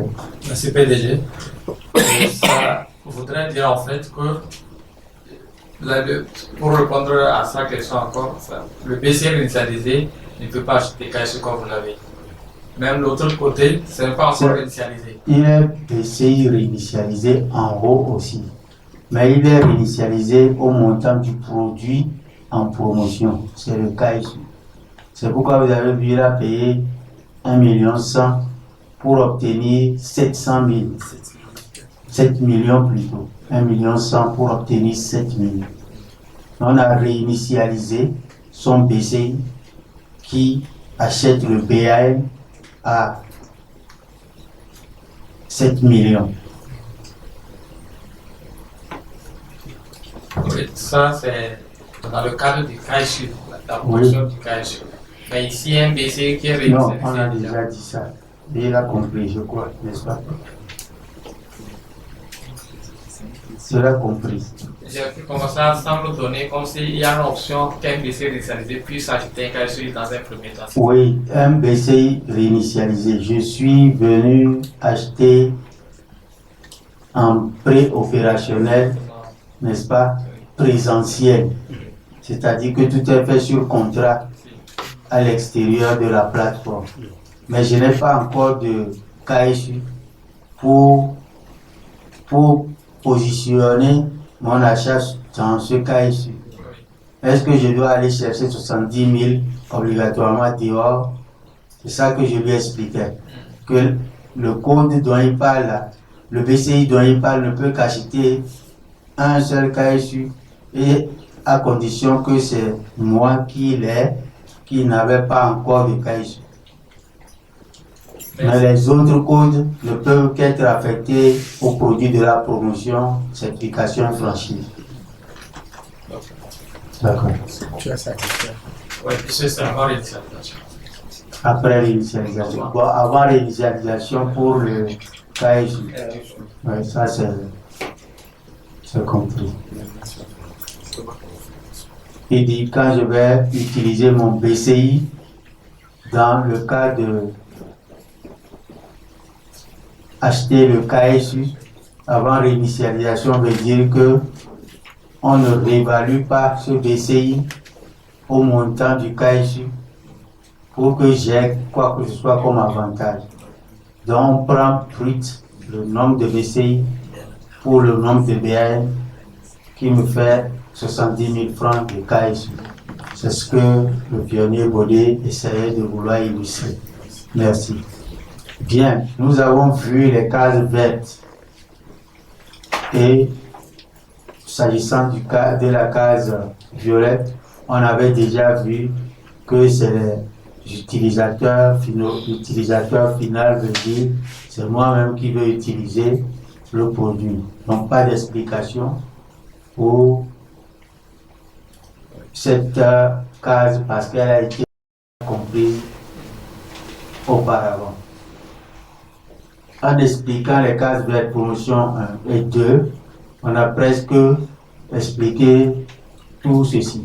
[SPEAKER 6] Monsieur PDG, ça voudrait dire en fait que pour répondre à sa question encore, le BCR initialisé ne peut pas acheter KSU comme vous l'avez. Même l'autre côté, ce n'est pas encore réinitialisé.
[SPEAKER 1] Il est BCI réinitialisé en haut aussi. Mais il est réinitialisé au montant du produit en promotion. C'est le cas ici. C'est pourquoi vous avez vu, il a payé 1,1 million pour obtenir 700 000. 7 millions plutôt. 1,1 million pour obtenir 7 millions. On a réinitialisé son BCI qui achète le BAM à 7 millions.
[SPEAKER 6] Oui, ça c'est dans le cadre du KSU, la promotion du KSU. Mais ici, un BC qui est réinitialisé.
[SPEAKER 1] Non, on a déjà dit ça. Il a compris, je crois, n'est-ce pas? Il a compris.
[SPEAKER 6] Comme ça semble donner comme s'il y a une option qu'un BC réinitialisé puisse acheter un KSU dans un premier temps.
[SPEAKER 1] Oui, un BCI réinitialisé. Je suis venu acheter un pré-opérationnel, n'est-ce pas, présentiel. C'est-à-dire que tout est fait sur contrat à l'extérieur de la plateforme. Mais je n'ai pas encore de KSU pour positionner mon achat dans ce KSU. Est-ce que je dois aller chercher 70 000 obligatoirement dehors? C'est ça que je lui expliquais. Que le code dont il parle, le BCI dont il parle ne peut qu'acheter un seul KSU et à condition que c'est moi qui n'avais pas encore de KSU. Mais les autres codes ne peuvent qu'être affectés au produit de la promotion, certification franchise. D'accord.
[SPEAKER 7] Tu as ça question.
[SPEAKER 6] Oui, c'est avant réinitialisation.
[SPEAKER 1] Après l'initialisation. Bon, avant l'initialisation pour le KSU. Oui, ça c'est compris. Il dit quand je vais utiliser mon BCI dans le cas de acheter le KSU avant réinitialisation veut dire que on ne réévalue pas ce BCI au montant du KSU pour que j'ai quoi que ce soit comme avantage. Donc on prend brut le nombre de BCI pour le nombre de BAN qui me fait 70 000 francs de KSU. C'est ce que le pionnier Baudet essayait de vouloir illustrer. Merci. Bien, nous avons vu les cases vertes. Et s'agissant du cas de la case violette, on avait déjà vu que c'est les utilisateurs finaux. L'utilisateur final veut dire c'est moi-même qui veux utiliser le produit. Donc pas d'explication pour cette case parce qu'elle a été comprise auparavant. En expliquant les cases vertes promotion 1 et 2, on a presque expliqué tout ceci.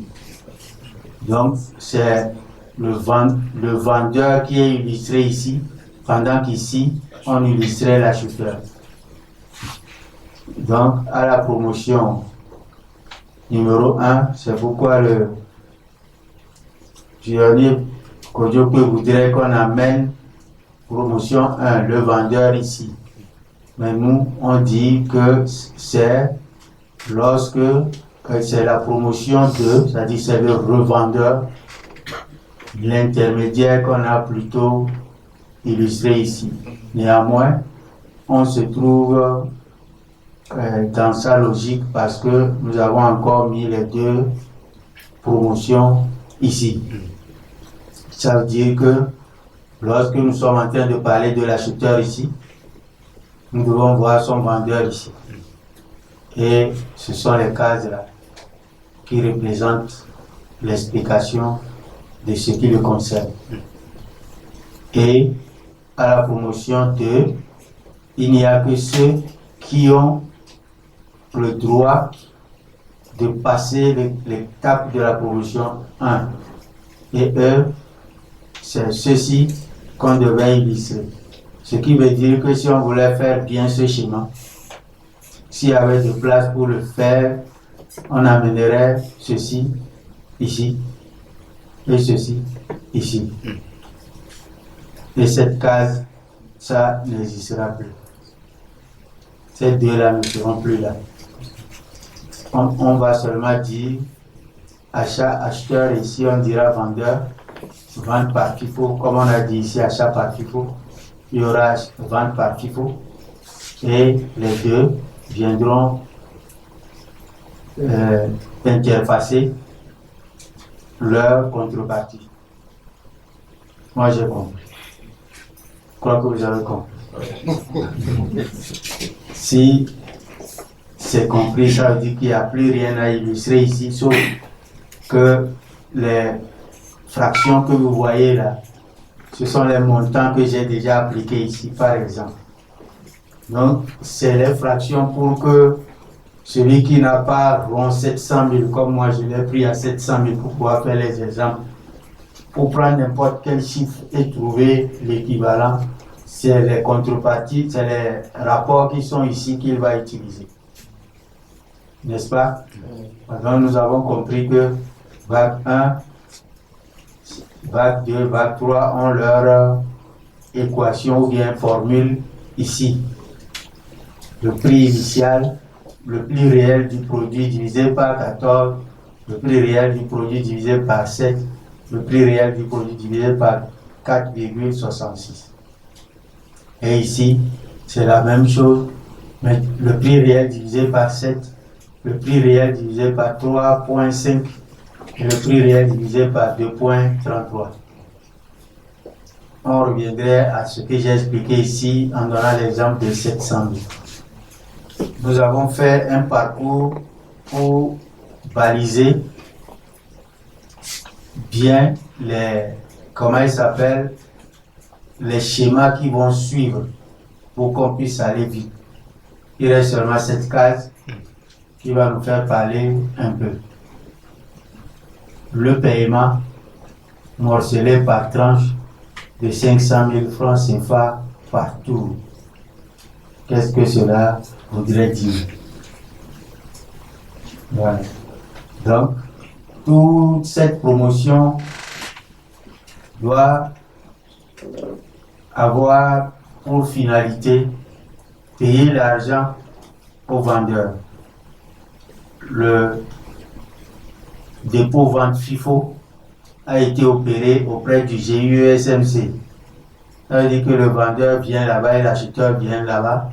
[SPEAKER 1] Donc, c'est le vendeur qui est illustré ici, pendant qu'ici, on illustrait l'acheteur. Donc, à la promotion numéro 1, c'est pourquoi le pionnier Kodjope voudrait qu'on amène promotion 1, le vendeur ici. Mais nous, on dit que c'est lorsque c'est la promotion 2, c'est-à-dire c'est le revendeur, l'intermédiaire qu'on a plutôt illustré ici. Néanmoins, on se trouve dans sa logique parce que nous avons encore mis les deux promotions ici. Ça veut dire que lorsque nous sommes en train de parler de l'acheteur ici, nous devons voir son vendeur ici. Et ce sont les cases là qui représentent l'explication de ce qui le concerne. Et à la promotion 2, il n'y a que ceux qui ont le droit de passer l'étape de la promotion 1. Et eux, c'est ceci qu'on devait illustrer. Ce qui veut dire que si on voulait faire bien ce schéma, s'il y avait de place pour le faire, on amènerait ceci ici et ceci ici. Et cette case, ça n'existera plus. Ces deux-là ne seront plus là. On va seulement dire acheteur, ici on dira vendeur, vente par FIFO, comme on a dit ici achat par FIFO, il y aura vente par FIFO, et les deux viendront interfacer leur contrepartie. Moi j'ai compris. Je crois que vous avez compris. Si c'est compris, ça veut dire qu'il n'y a plus rien à illustrer ici, sauf que les fractions que vous voyez là, ce sont les montants que j'ai déjà appliqués ici, par exemple. Donc, c'est les fractions pour que celui qui n'a pas rond 700 000, comme moi je l'ai pris à 700 000 pour pouvoir faire les exemples, pour prendre n'importe quel chiffre et trouver l'équivalent, c'est les contreparties, c'est les rapports qui sont ici qu'il va utiliser. N'est-ce pas? Donc nous avons compris que vague 1, vague 2, vague 3 ont leur équation ou bien formule ici. Le prix initial, le prix réel du produit divisé par 14, le prix réel du produit divisé par 7, le prix réel du produit divisé par 4,66. Et ici, c'est la même chose, mais le prix réel divisé par 7, le prix réel divisé par 3,5 et le prix réel divisé par 2,33. On reviendrait à ce que j'ai expliqué ici en donnant l'exemple de 700 000. Nous avons fait un parcours pour baliser bien les schémas qui vont suivre pour qu'on puisse aller vite. Il reste seulement cette case qui va nous faire parler un peu. Le paiement morcelé par tranche de 500 000 francs CFA par tour. Qu'est-ce que cela voudrait dire? Voilà. Donc, toute cette promotion doit avoir pour finalité payer l'argent au vendeur. Le dépôt vente FIFO a été opéré auprès du GUE-SMC. Ça veut dire que le vendeur vient là-bas et l'acheteur vient là-bas,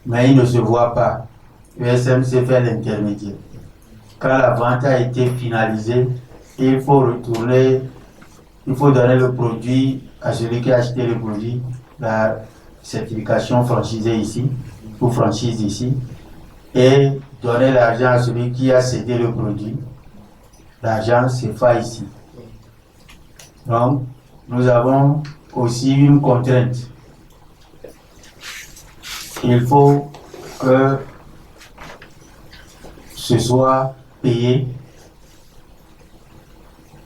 [SPEAKER 1] mais il ne se voit pas. Le SMC fait l'intermédiaire. Quand la vente a été finalisée, il faut retourner, il faut donner le produit à celui qui a acheté le produit, la certification franchisée ici, ou franchise ici, et donner l'argent à celui qui a cédé le produit. L'argent c'est fait ici. Donc, nous avons aussi une contrainte. Il faut que ce soit payé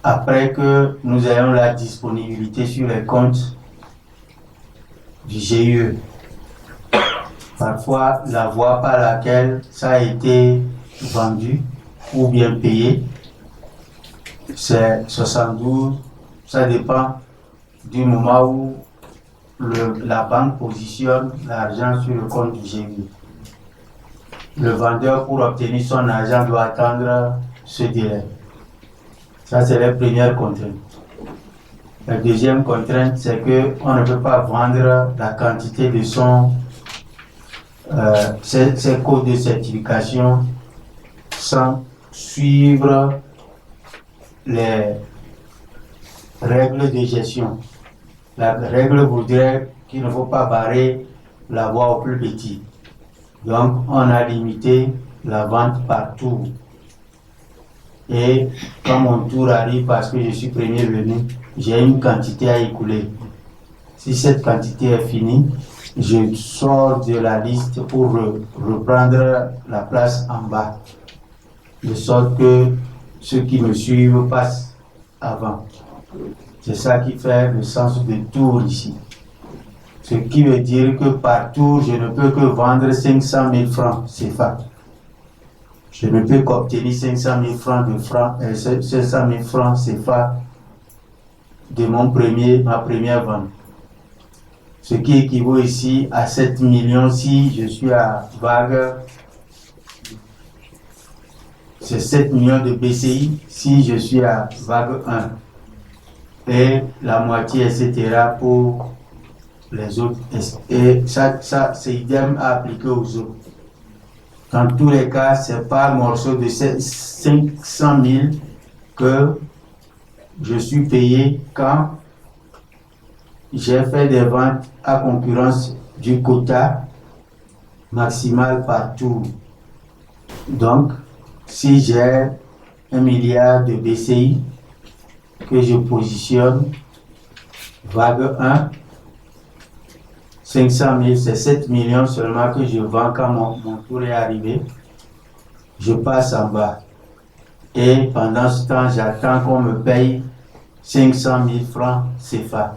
[SPEAKER 1] après que nous ayons la disponibilité sur les comptes du GUE. Parfois, la voie par laquelle ça a été vendu ou bien payé, c'est 72, ça dépend du moment où la banque positionne l'argent sur le compte du GUE. Le vendeur, pour obtenir son argent, doit attendre ce délai. Ça, c'est la première contrainte. La deuxième contrainte, c'est qu'on ne peut pas vendre la quantité de ces codes de certification sans suivre les règles de gestion. La règle voudrait qu'il ne faut pas barrer la voie au plus petit. Donc, on a limité la vente par tour. Et quand mon tour arrive, parce que je suis premier venu, j'ai une quantité à écouler. Si cette quantité est finie, je sors de la liste pour reprendre la place en bas, de sorte que ceux qui me suivent passent avant. C'est ça qui fait le sens de tour ici. Ce qui veut dire que par tour, je ne peux que vendre 500 000 francs CFA. Je ne peux qu'obtenir 500 000 francs CFA de ma première vente. ce qui équivaut ici à 7 millions si je suis à vague. C'est 7 millions de BCI si je suis à vague 1. Et la moitié, etc. pour les autres. Et ça c'est idem à appliquer aux autres. Dans tous les cas, c'est par morceau de 500 000 que je suis payé quand j'ai fait des ventes à concurrence du quota maximal par tour. Donc, si j'ai 1 milliard de BCI que je positionne, vague 1, 500 000, c'est 7 millions seulement que je vends quand mon tour est arrivé. Je passe en bas. Et pendant ce temps, j'attends qu'on me paye 500 000 francs CFA.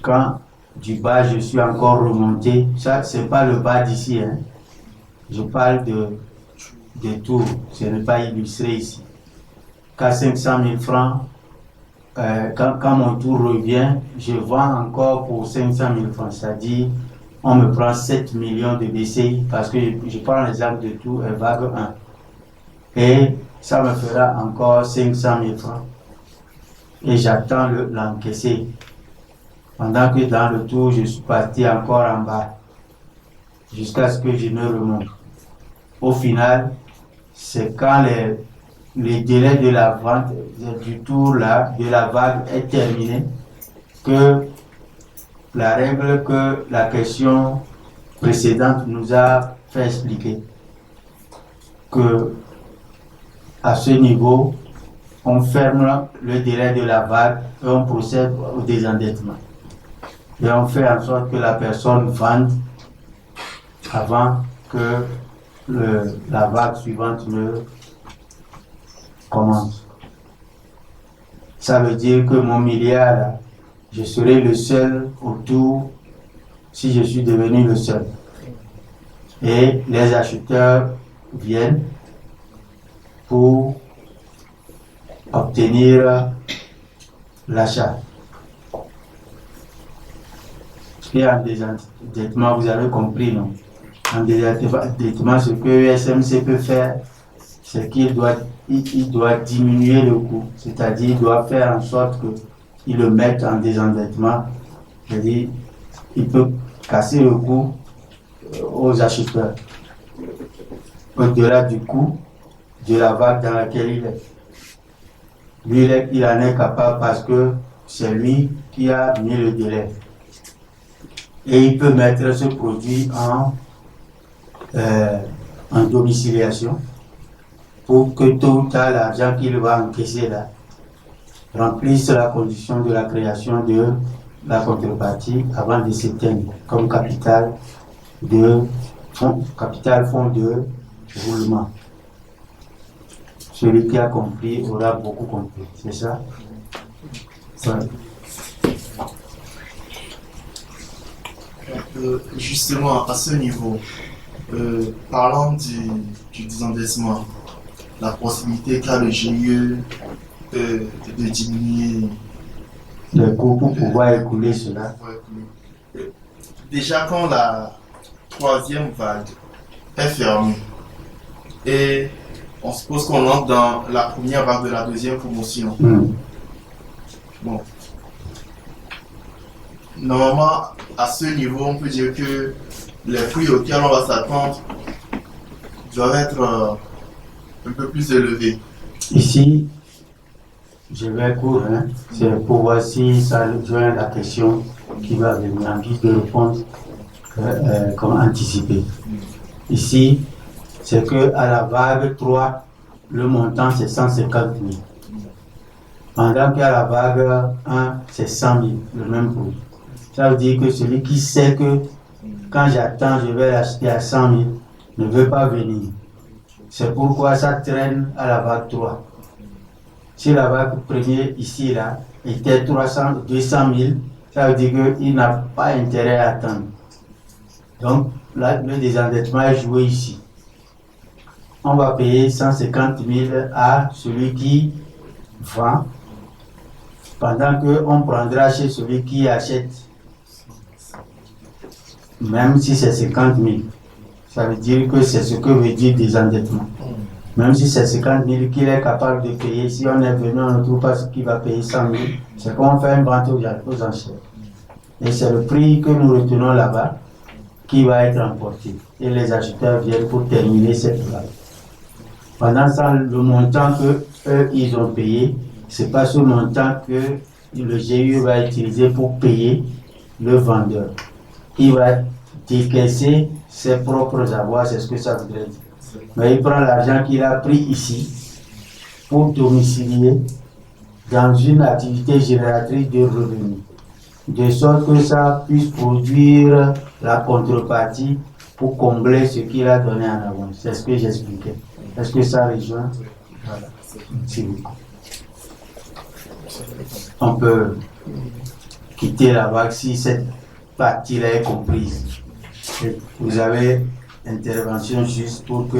[SPEAKER 1] Quand du bas, je suis encore remonté, ça, c'est pas le bas d'ici, hein. Je parle de tours, ce n'est pas illustré ici. Qu'à 500 000 francs, quand mon tour revient, je vends encore pour 500 000 francs. C'est-à-dire, on me prend 7 millions de BCI parce que je prends l'exemple de tour vague 1. Et ça me fera encore 500 000 francs. Et j'attends l'encaisser. Pendant que dans le tour, je suis parti encore en bas. Jusqu'à ce que je me remonte. Au final, c'est quand les délais de la vente du tour là, de la vague est terminé, que la règle que la question précédente nous a fait expliquer, que à ce niveau, on ferme le délai de la vague et on procède au désendettement. Et on fait en sorte que la personne vende avant que la vague suivante ne commence. Ça veut dire que mon milliard, là, je serai le seul autour si je suis devenu le seul. Et les acheteurs viennent pour obtenir l'achat. Et en désendettement, vous avez compris, non? En désendettement, ce que ESMC peut faire, c'est qu'il doit diminuer le coût. C'est-à-dire, il doit faire en sorte qu'il le mette en désendettement. C'est-à-dire, il peut casser le coût aux acheteurs. Au-delà du coût de la vague dans laquelle il est. Lui, il en est capable parce que c'est lui qui a mis le délai. Et il peut mettre ce produit en domiciliation pour que tôt ou tard l'argent qu'il va encaisser là remplisse la condition de la création de la contrepartie avant de s'éteindre comme capital fonds de roulement. Celui qui a compris aura beaucoup compris, c'est ça? Ouais.
[SPEAKER 3] Justement, à ce niveau, parlant du désendettement, la possibilité qu'a le GIE de diminuer
[SPEAKER 1] le coût pour pouvoir écouler cela.
[SPEAKER 3] Déjà, quand la troisième vague est fermée et on suppose qu'on entre dans la première vague de la deuxième promotion. Bon. Normalement, à ce niveau, on peut dire que les prix auxquels on va s'attendre doivent être un peu plus élevés. Ici,
[SPEAKER 1] je vais court, hein. C'est pour voir si ça rejoint la question qui va venir en guise de réponse comme anticipé. Ici, c'est que à la vague 3, le montant c'est 150 000. Pendant qu'à la vague 1, c'est 100 000, le même prix. Ça veut dire que celui qui sait que quand j'attends, je vais l'acheter à 100 000, ne veut pas venir. C'est pourquoi ça traîne à la vague 3. Si la vague première ici, là, était 200 000, ça veut dire qu'il n'a pas intérêt à attendre. Donc, là, le désendettement est joué ici. On va payer 150 000 à celui qui vend, pendant qu'on prendra chez celui qui achète même si c'est 50 000, ça veut dire que c'est ce que veut dire désendettement. Même si c'est 50 000 qu'il est capable de payer, si on est venu, on ne trouve pas ce qu'il va payer 100 000, c'est qu'on fait une vente aux enchères. Et c'est le prix que nous retenons là-bas qui va être emporté. Et les acheteurs viennent pour terminer cette vente. Pendant ça, le montant que eux, ils ont payé, c'est pas ce montant que le GIE va utiliser pour payer le vendeur. Il va décaisser ses propres avoirs, c'est ce que ça voudrait dire. Mais il prend l'argent qu'il a pris ici pour domicilier dans une activité génératrice de revenus, de sorte que ça puisse produire la contrepartie pour combler ce qu'il a donné en avant. C'est ce que j'expliquais. Est-ce que ça rejoint? Voilà. On peut quitter la vague si cette partie-là est comprise. Vous avez intervention juste pour que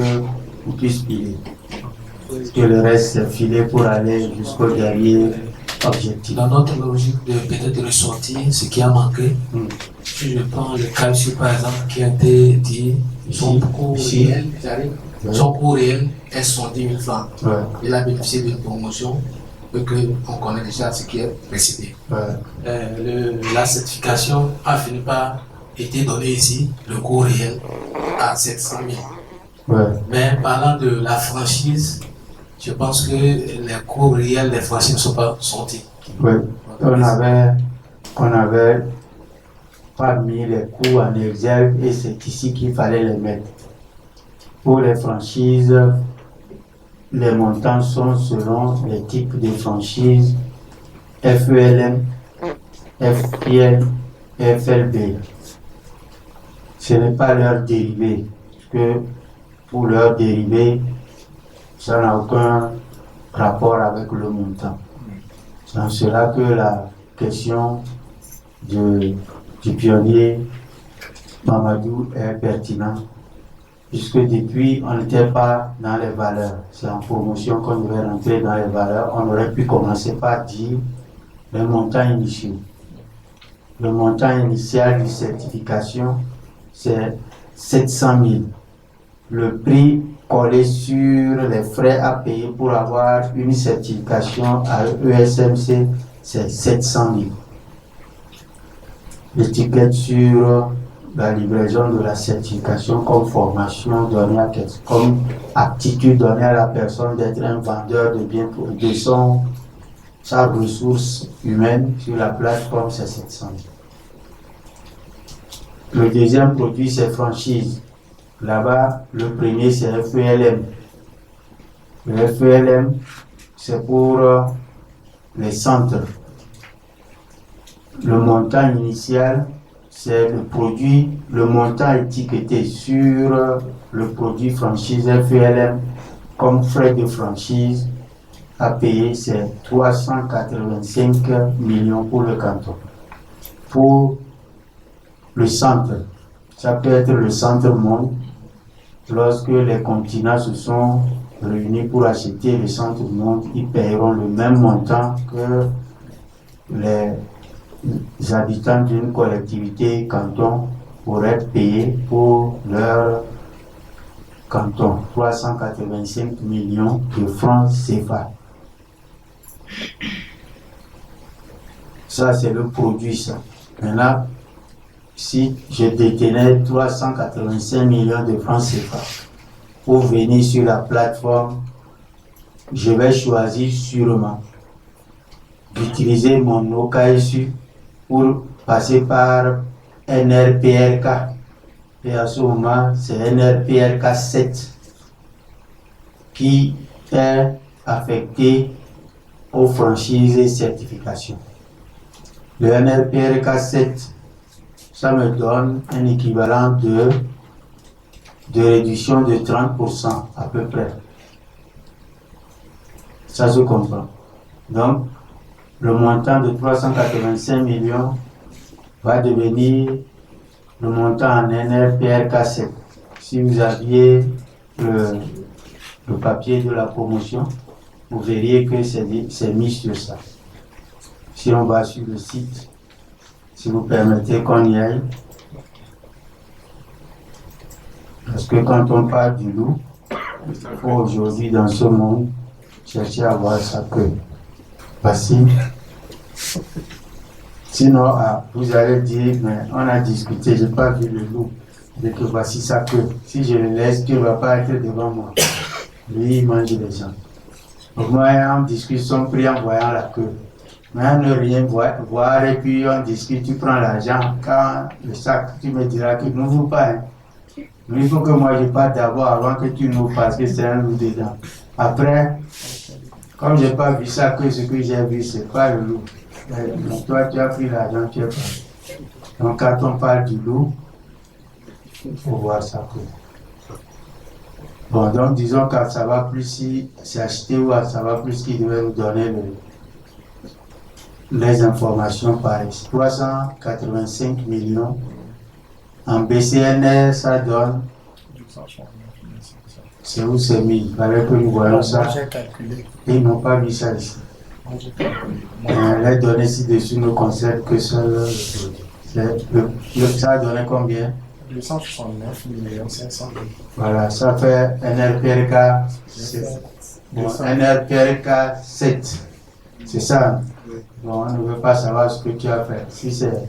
[SPEAKER 1] vous puissiez filer. Que le reste c'est filer pour aller jusqu'au dernier objectif.
[SPEAKER 7] Dans notre logique de peut-être ressortir ce qui a manqué, si je prends le calcul par exemple qui a été dit, son coût réel est 70 000 francs.
[SPEAKER 1] Ouais.
[SPEAKER 7] Il a bénéficié d'une promotion qu'on connaît déjà ce qui est précédé.
[SPEAKER 1] Ouais.
[SPEAKER 7] La certification a fini par être donnée ici, le coût réel à 700 000.
[SPEAKER 1] Ouais.
[SPEAKER 7] Mais parlant de la franchise, je pense que les coûts réels des franchises ne sont pas sortis.
[SPEAKER 1] Oui, on avait pas mis les coûts en exergue et c'est ici qu'il fallait les mettre. Pour les franchises, les montants sont selon les types de franchises FELM, FPL et FLB. Ce n'est pas leur dérivé, parce que pour leur dérivé, ça n'a aucun rapport avec le montant. C'est en cela que la question du pionnier Mamadou est pertinente, puisque depuis on n'était pas dans les valeurs. C'est en promotion qu'on devait rentrer dans les valeurs. On aurait pu commencer par dire les montants initiaux. Le montant initial de certification, c'est 700 000. Le prix collé sur les frais à payer pour avoir une certification à ESMC, c'est 700 000. L'étiquette sur la livraison de la certification comme formation donnée à comme aptitude donnée à la personne d'être un vendeur de biens de sa ressource humaine sur la plateforme, c'est 700 000. Le deuxième produit, c'est franchise. Là-bas, le premier, c'est FELM. Le FELM, c'est pour les centres. Le montant initial, c'est le produit, le montant étiqueté sur le produit franchise FELM comme frais de franchise à payer, c'est 385 millions pour le canton. Pour le centre, ça peut être le centre monde. Lorsque les continents se sont réunis pour acheter le centre monde, ils paieront le même montant que les habitants d'une collectivité canton pourraient payer pour leur canton, 385 millions de francs CFA. Ça, c'est le produit, ça. Maintenant, si je détenais 385 millions de francs CFA pour venir sur la plateforme, je vais choisir sûrement d'utiliser mon OKSU pour passer par NRPRK. Et à ce moment, c'est NRPRK 7 qui est affecté aux franchises et certifications. Le NRPRK 7, ça me donne un équivalent de réduction de 30% à peu près. Ça se comprend. Donc, le montant de 385 millions va devenir le montant en NRPRK 7. Si vous aviez le papier de la promotion, vous verriez que c'est mis sur ça. Si on va sur le site, si vous permettez qu'on y aille, Parce que quand on parle du loup, il faut aujourd'hui dans ce monde chercher à voir sa queue. Facile. Sinon, vous allez dire, mais on a discuté, je n'ai pas vu le loup. Et que voici sa queue. Si je le laisse, il ne va pas être devant moi. Lui, il mange les gens. Au moins, on discute son prix en voyant la queue. Mais à ne rien voir et puis on discute, tu prends l'argent. Quand le sac, tu me diras qu'il n'ouvre pas. Hein. Mais il faut que moi je parte d'abord avant que tu n'ouvres parce que c'est un loup dedans. Après, comme je n'ai pas vu ça, que ce que j'ai vu, c'est pas le loup. Mais toi, tu as pris l'argent, tu es parti. Donc quand on parle du loup, il faut voir ça. Bon, donc disons qu'à ça va plus si c'est acheté ou à ça va plus qui devait nous donner les informations pareilles. 385 millions. En BCNR, ça donne. C'est où c'est mis? Il fallait que nous voyons ça. Et ils n'ont pas mis ça ici. Les données ci-dessus ne concernent que ça. Ça a donné combien?
[SPEAKER 8] 269 500 000.
[SPEAKER 1] Voilà, ça fait NRPRK 7. Bon, NRPRK 7. C'est ça. Bon, on ne veut pas savoir ce que tu as fait. Si c'est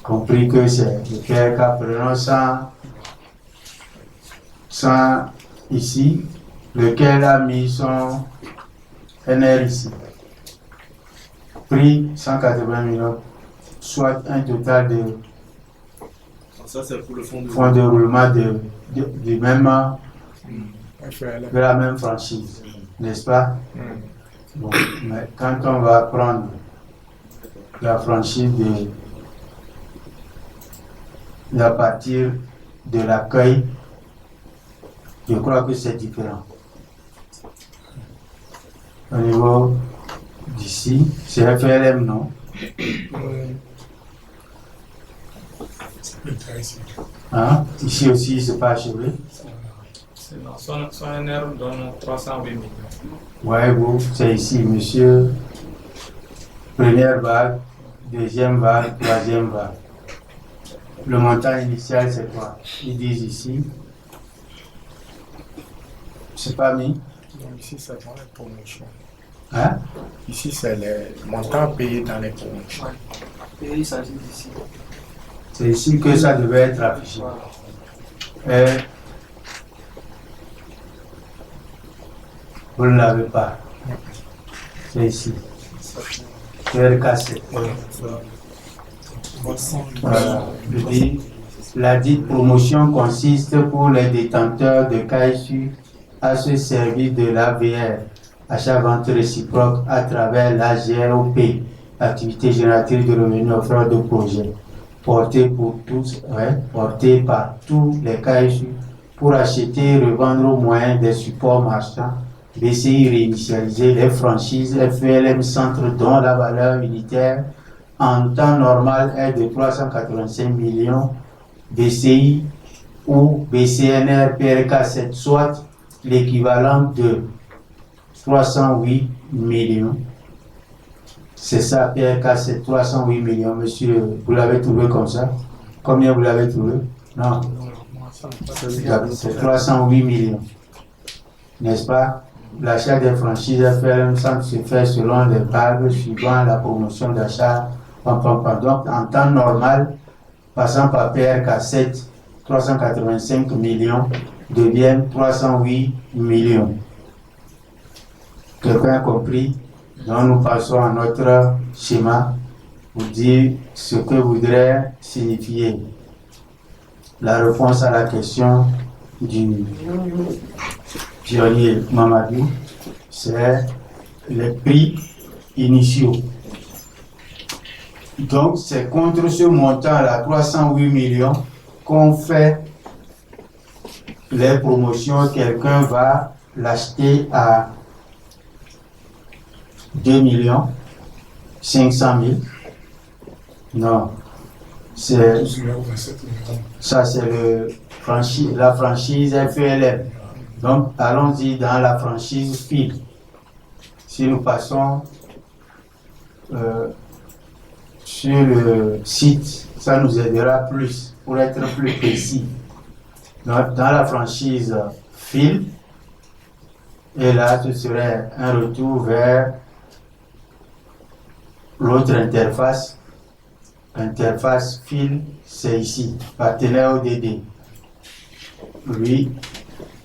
[SPEAKER 1] compris que c'est le PRK, prenons 100 ici, lequel a mis son NR ici. Prix 180 millions, soit un total de.
[SPEAKER 3] Ça, c'est pour le fonds
[SPEAKER 1] de roulement de la même franchise, n'est-ce pas? Bon, mais quand on va prendre la franchise à partir de l'accueil, je crois que c'est différent. Au niveau d'ici, c'est FLM, non? Hein? Ici aussi, c'est pas achevé.
[SPEAKER 6] Son NR donne 308 millions.
[SPEAKER 1] Ouais, vous, c'est ici, monsieur. Première vague, deuxième vague, troisième vague. Le montant initial, c'est quoi? Ils disent ici. C'est pas mis.
[SPEAKER 8] Donc ici, c'est dans les promotions.
[SPEAKER 1] Hein?
[SPEAKER 8] Ici, c'est les montants payés dans les promotions.
[SPEAKER 7] Et il s'agit d'ici.
[SPEAKER 1] C'est ici que ça devait être affiché. Vous ne l'avez pas. C'est ici. RK7. Voilà. Je dis, la dite promotion consiste pour les détenteurs de KSU à se servir de l'AVR, achat-vente réciproque à travers la GROP, activité génératrice de revenus offrant de projets, portée par tous les KSU pour acheter et revendre au moyen des supports marchands, BCI réinitialiser les franchises FLM Centre dont la valeur unitaire en temps normal est de 385 millions BCI ou BCNR PRK 7, soit l'équivalent de 308 millions. C'est ça, PRK 7, 308 millions. Monsieur, vous l'avez trouvé comme ça? Combien vous l'avez trouvé? Non. C'est 308 millions. N'est-ce pas? L'achat des franchises FLM Centre se fait selon les vagues suivant la promotion d'achat. Donc, en temps normal, passant par PRK 7, 385 millions deviennent 308 millions. Quelqu'un a compris? Donc, nous passons à notre schéma pour dire ce que voudrait signifier la réponse à la question du pionnier Mamadou, c'est les prix initiaux. Donc, c'est contre ce montant-là, 308 millions, qu'on fait les promotions. Quelqu'un va l'acheter à 2 millions 500 000. Non, c'est ça, c'est la franchise FLM. Donc, allons-y dans la franchise FIL. Si nous passons sur le site, ça nous aidera plus pour être plus précis. dans la franchise fil, et là ce serait un retour vers l'autre interface. Interface fil, c'est ici, partenaire ODD. Lui,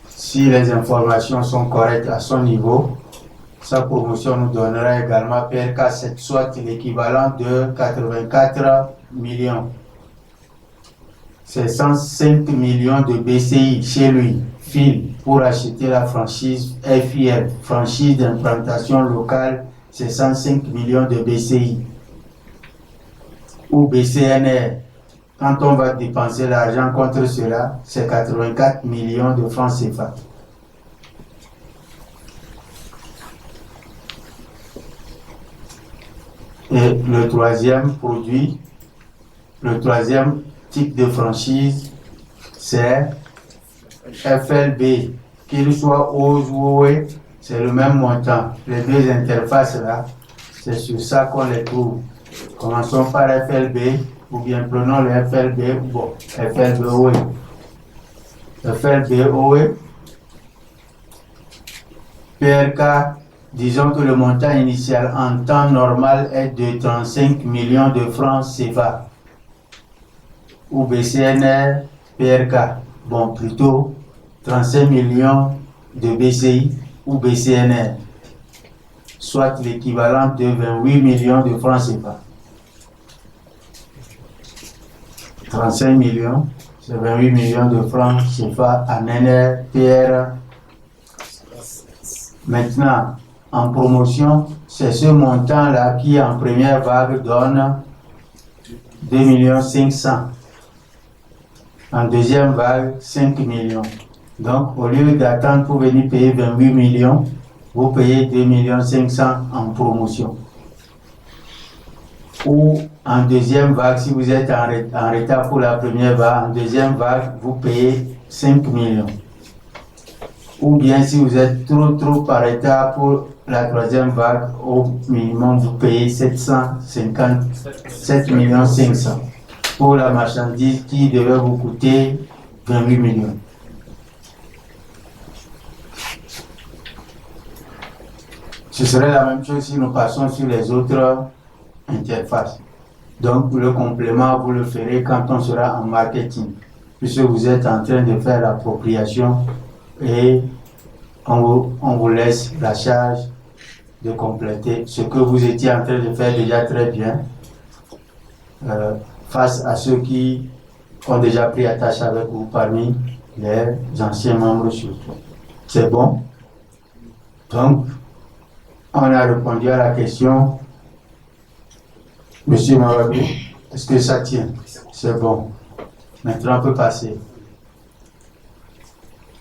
[SPEAKER 1] si les informations sont correctes à son niveau, sa promotion nous donnera également PRK7, soit l'équivalent de 84 millions. C'est 105 millions de BCI chez lui, fil, pour acheter la franchise FIL, franchise d'implantation locale, c'est 105 millions de BCI. Ou BCNR, quand on va dépenser l'argent contre cela, c'est 84 millions de francs CFA. Et le troisième produit, le troisième type de franchise, c'est FLB, qu'il soit OZ ou OE, c'est le même montant. Les deux interfaces là, c'est sur ça qu'on les trouve. Commençons par FLB, ou bien prenons le FLB, bon, FLB OE. FLB OE, PRK, disons que le montant initial en temps normal est de 35 millions de francs CFA. Ou BCNR, PRK, bon, plutôt 35 millions de BCI ou BCNR, soit l'équivalent de 28 millions de francs CFA. 35 millions, c'est 28 millions de francs CFA en NR, PR. Maintenant, en promotion, c'est ce montant-là qui, en première vague, donne 2 500 000. En deuxième vague, 5 millions. Donc, au lieu d'attendre pour venir payer 28 millions, vous payez 2 500 000 en promotion. Ou en deuxième vague, si vous êtes en retard pour la première vague, en deuxième vague, vous payez 5 millions. Ou bien si vous êtes trop en retard pour la troisième vague, au minimum, vous payez 7 500 000 pour la marchandise qui devait vous coûter 28 millions. Ce serait la même chose si nous passons sur les autres interfaces. Donc, le complément, vous le ferez quand on sera en marketing, puisque vous êtes en train de faire l'appropriation et on vous laisse la charge de compléter ce que vous étiez en train de faire déjà très bien face à ceux qui ont déjà pris attache avec vous parmi les anciens membres surtout. C'est bon? Donc, on a répondu à la question. Monsieur Mawabou, est-ce que ça tient? C'est bon. Maintenant, on peut passer.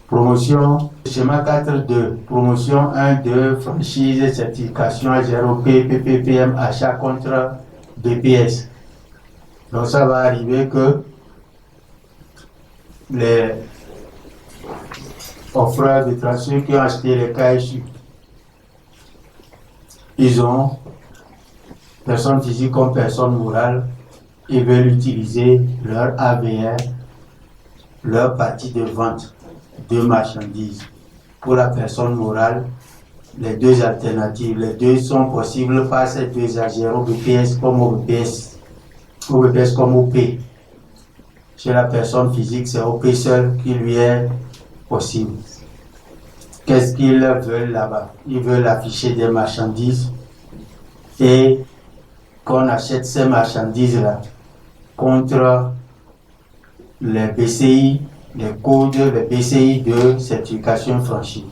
[SPEAKER 1] Promotion, schéma 4.2, promotion 1.2, franchise, certification, GROP, PPPM, achat contre BPS. Donc ça va arriver que les offreurs de transfert qui ont acheté les KSU, ils ont, personnes physiques comme personnes morales, ils veulent utiliser leur AVR, leur partie de vente de marchandises. Pour la personne morale, les deux alternatives, les deux sont possibles par ces deux agents, OBPS comme OBPS, OBPS comme OP. Chez la personne physique, c'est OP seul qui lui est possible. Qu'est-ce qu'ils veulent là-bas? Ils veulent afficher des marchandises et qu'on achète ces marchandises-là contre les BCI, les codes, les BCI de certification franchise.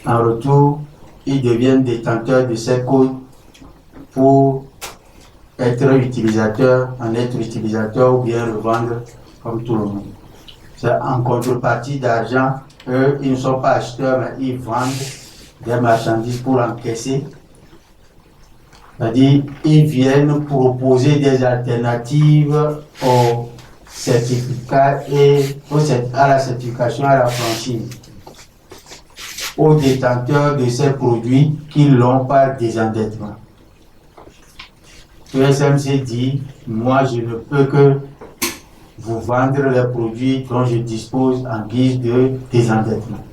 [SPEAKER 1] En retour, ils deviennent détenteurs de ces codes pour être utilisateurs, en être utilisateur ou bien revendre comme tout le monde. C'est en contrepartie d'argent, eux, ils ne sont pas acheteurs, mais ils vendent des marchandises pour encaisser. C'est-à-dire, ils viennent proposer des alternatives au certificat et à la certification, à la franchise, aux détenteurs de ces produits qui l'ont par désendettement. Le SMC dit, moi je ne peux que vous vendre les produits dont je dispose en guise de désendettement.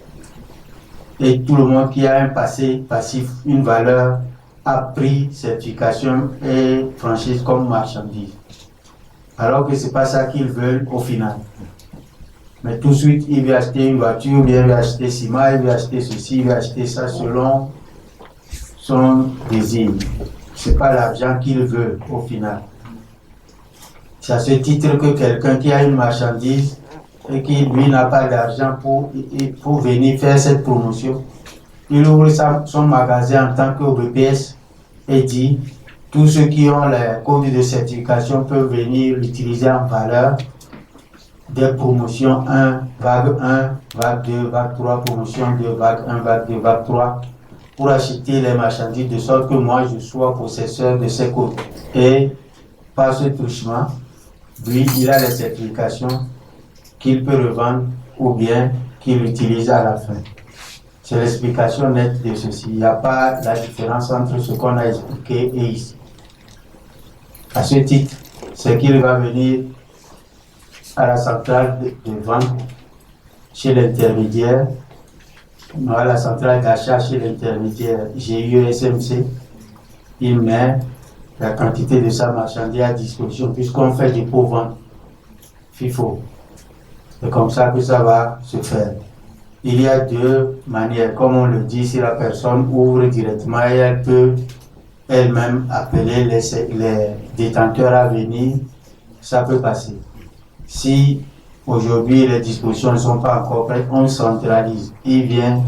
[SPEAKER 1] Et tout le monde qui a un passé passif, une valeur, a pris certification et franchise comme marchandise. Alors que ce n'est pas ça qu'ils veulent au final. Mais tout de suite, il veut acheter une voiture, il veut acheter ciment, il veut acheter ceci, il veut acheter ça selon son désir. Ce n'est pas l'argent qu'il veut au final. C'est à ce titre que quelqu'un qui a une marchandise et qui, lui, n'a pas d'argent pour venir faire cette promotion, il ouvre son magasin en tant que BPS et dit tous ceux qui ont les codes de certification peuvent venir l'utiliser en valeur des promotions 1, vague 1, vague 2, vague 3, promotion 2, vague 1, vague 2, vague 3 pour acheter les marchandises de sorte que moi je sois possesseur de ces codes. Et par ce truchement, lui, il a les certifications qu'il peut revendre ou bien qu'il utilise à la fin. C'est l'explication nette de ceci. Il n'y a pas la différence entre ce qu'on a expliqué et ici. À ce titre, c'est qu'il va venir à la centrale de vente chez l'intermédiaire, à la centrale d'achat chez l'intermédiaire GIE SMC, il met la quantité de sa marchandise à disposition puisqu'on fait dépôt-vente FIFO. C'est comme ça que ça va se faire. Il y a deux manières, comme on le dit, si la personne ouvre directement et elle peut elle-même appeler les détenteurs à venir, ça peut passer. Si aujourd'hui les dispositions ne sont pas encore prêtes, on centralise. Il vient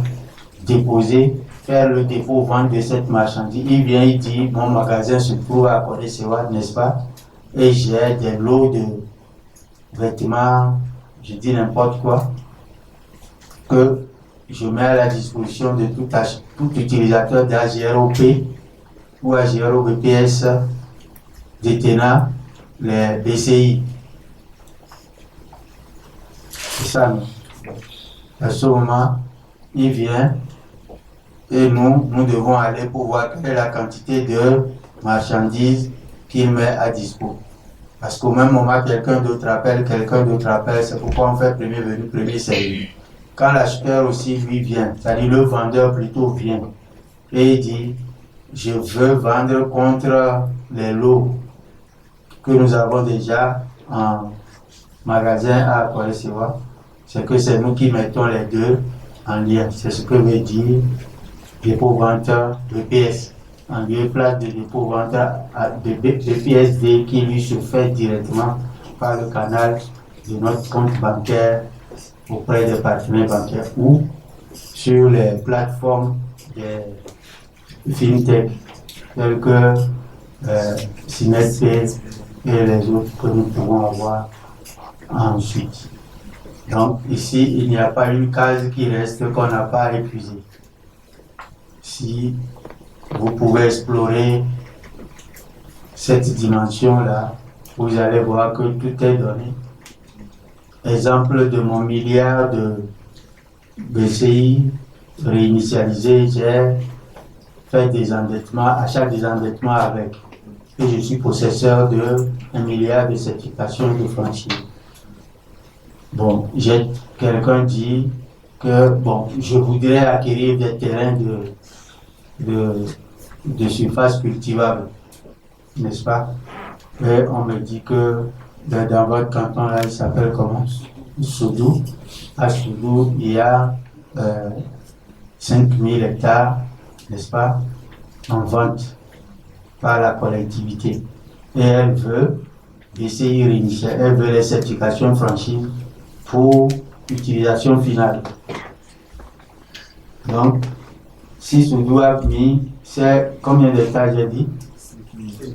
[SPEAKER 1] déposer, faire le dépôt, vente de cette marchandise. Il vient, il dit, mon magasin se trouve à Kodé-Sewa, n'est-ce pas? Et j'ai des lots de vêtements, je dis n'importe quoi, que je mets à la disposition de tout utilisateur d'AGROP ou AGROBPS détenant les BCI. C'est ça, non? À ce moment, il vient et nous devons aller pour voir quelle est la quantité de marchandises qu'il met à disposition. Parce qu'au même moment, quelqu'un d'autre appelle, c'est pourquoi on fait premier venu, premier servi. Quand l'acheteur aussi lui vient, c'est-à-dire le vendeur plutôt vient, et il dit, je veux vendre contre les lots que nous avons déjà en magasin à Kodé-Sewa, c'est que c'est nous qui mettons les deux en lien. C'est ce que veut dire dépôt-vente BPS. En lieu et place de dépôt-vente de BPSD qui lui se fait directement par le canal de notre compte bancaire auprès des partenaires bancaires ou sur les plateformes des fintech telles que Sinetpay et les autres que nous pouvons avoir ensuite. Donc ici, il n'y a pas une case qui reste qu'on n'a pas épuisée. Si vous pouvez explorer cette dimension-là, vous allez voir que tout est donné. Exemple de mon milliard de BCI réinitialisé, j'ai fait des endettements, achat des endettements avec. Et je suis possesseur de 1 milliard de certifications de franchise. Bon, quelqu'un dit que bon, je voudrais acquérir des terrains de surface cultivable, n'est-ce pas? Et on me dit que dans votre canton là, il s'appelle comment? Soudou. À Soudou, il y a 5000 hectares, n'est-ce pas, en vente par la collectivité. Et elle veut elle veut les certifications franchises pour utilisation finale. Donc, si Soudou a mis, c'est combien d'hectares j'ai dit?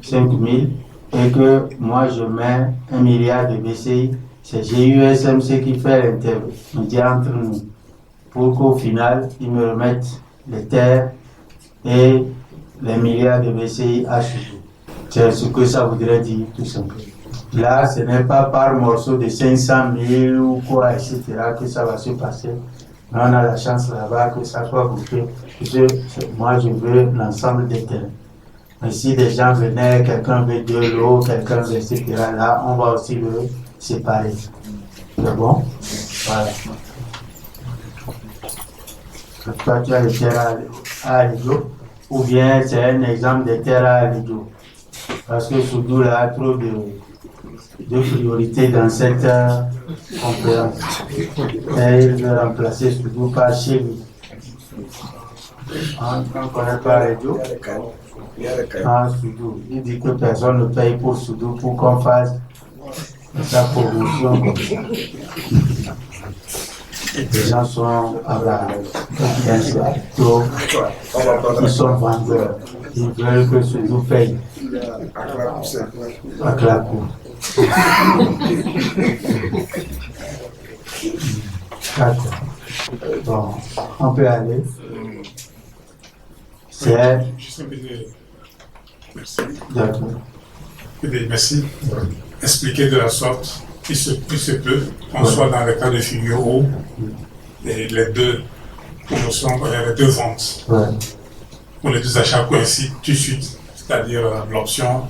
[SPEAKER 1] 5000. Et que moi je mets 1 milliard de BCI, c'est GUSMC qui fait l'intermédiaire entre nous pour qu'au final ils me remettent les terres et les milliards de BCI à Soudou. C'est ce que ça voudrait dire tout simplement. Là, ce n'est pas par morceau de 500 000 ou quoi, etc. que ça va se passer. Mais on a la chance là-bas que ça soit bouclé. Moi, je veux l'ensemble des terrains. Mais si des gens venaient, quelqu'un veut 2 lots, quelqu'un veut, etc., là, on va aussi le séparés. C'est bon? Voilà. Toi, tu as les terres à Alido, ou bien c'est un exemple de terres à Alido. Parce que Soudou a trop de priorités dans cette conférence. Et il veut remplacer Soudou par chez lui. On ne connaît pas Alido. Soudou. Il dit que personne ne paye pour Soudou pour qu'on fasse sa promotion comme ça. Les gens sont ils sont vendeurs. Ils veulent que Soudou paye. À Clapou. Bon, on peut aller. C'est. D'accord.
[SPEAKER 9] Merci. Expliquer de la sorte, il se peut qu'on soit dans le cas de figure où les deux promotions, les deux ventes, ou les deux achats coïncident tout de suite, c'est-à-dire l'option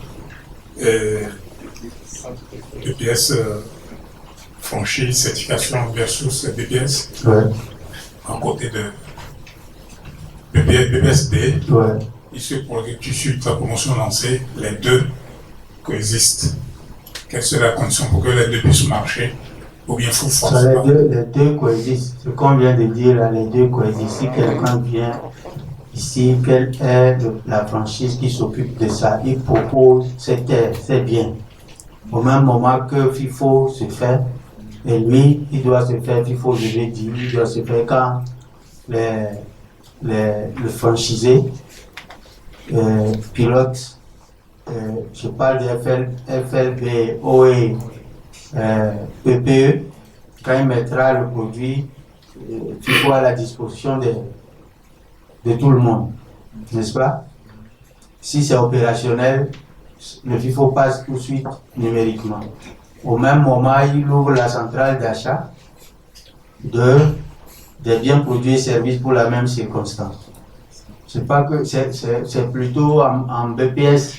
[SPEAKER 9] BPS franchise, certification versus BPS, en côté de BPSD. Il se pourrait que tout de suite la promotion lancée, les deux coexistent. Quelle serait la condition pour que les deux puissent marcher? Ou bien il faut forcément...
[SPEAKER 1] Les deux coexistent. Ce qu'on vient de dire là, les deux coexistent. Si quelqu'un vient ici, quelle est la franchise qui s'occupe de ça? Il propose cette terre, c'est bien. Au même moment que FIFO se fait, et lui, il doit se faire, FIFO, je l'ai dit, il doit se faire quand le franchisé pilote. Je parle de FLB, OE, PPE, quand il mettra le produit, tu vois à la disposition de tout le monde, n'est-ce pas? Si c'est opérationnel, le FIFO passe tout de suite numériquement. Au même moment, il ouvre la centrale d'achat des biens produits et services pour la même circonstance. C'est pas que c'est plutôt en BPS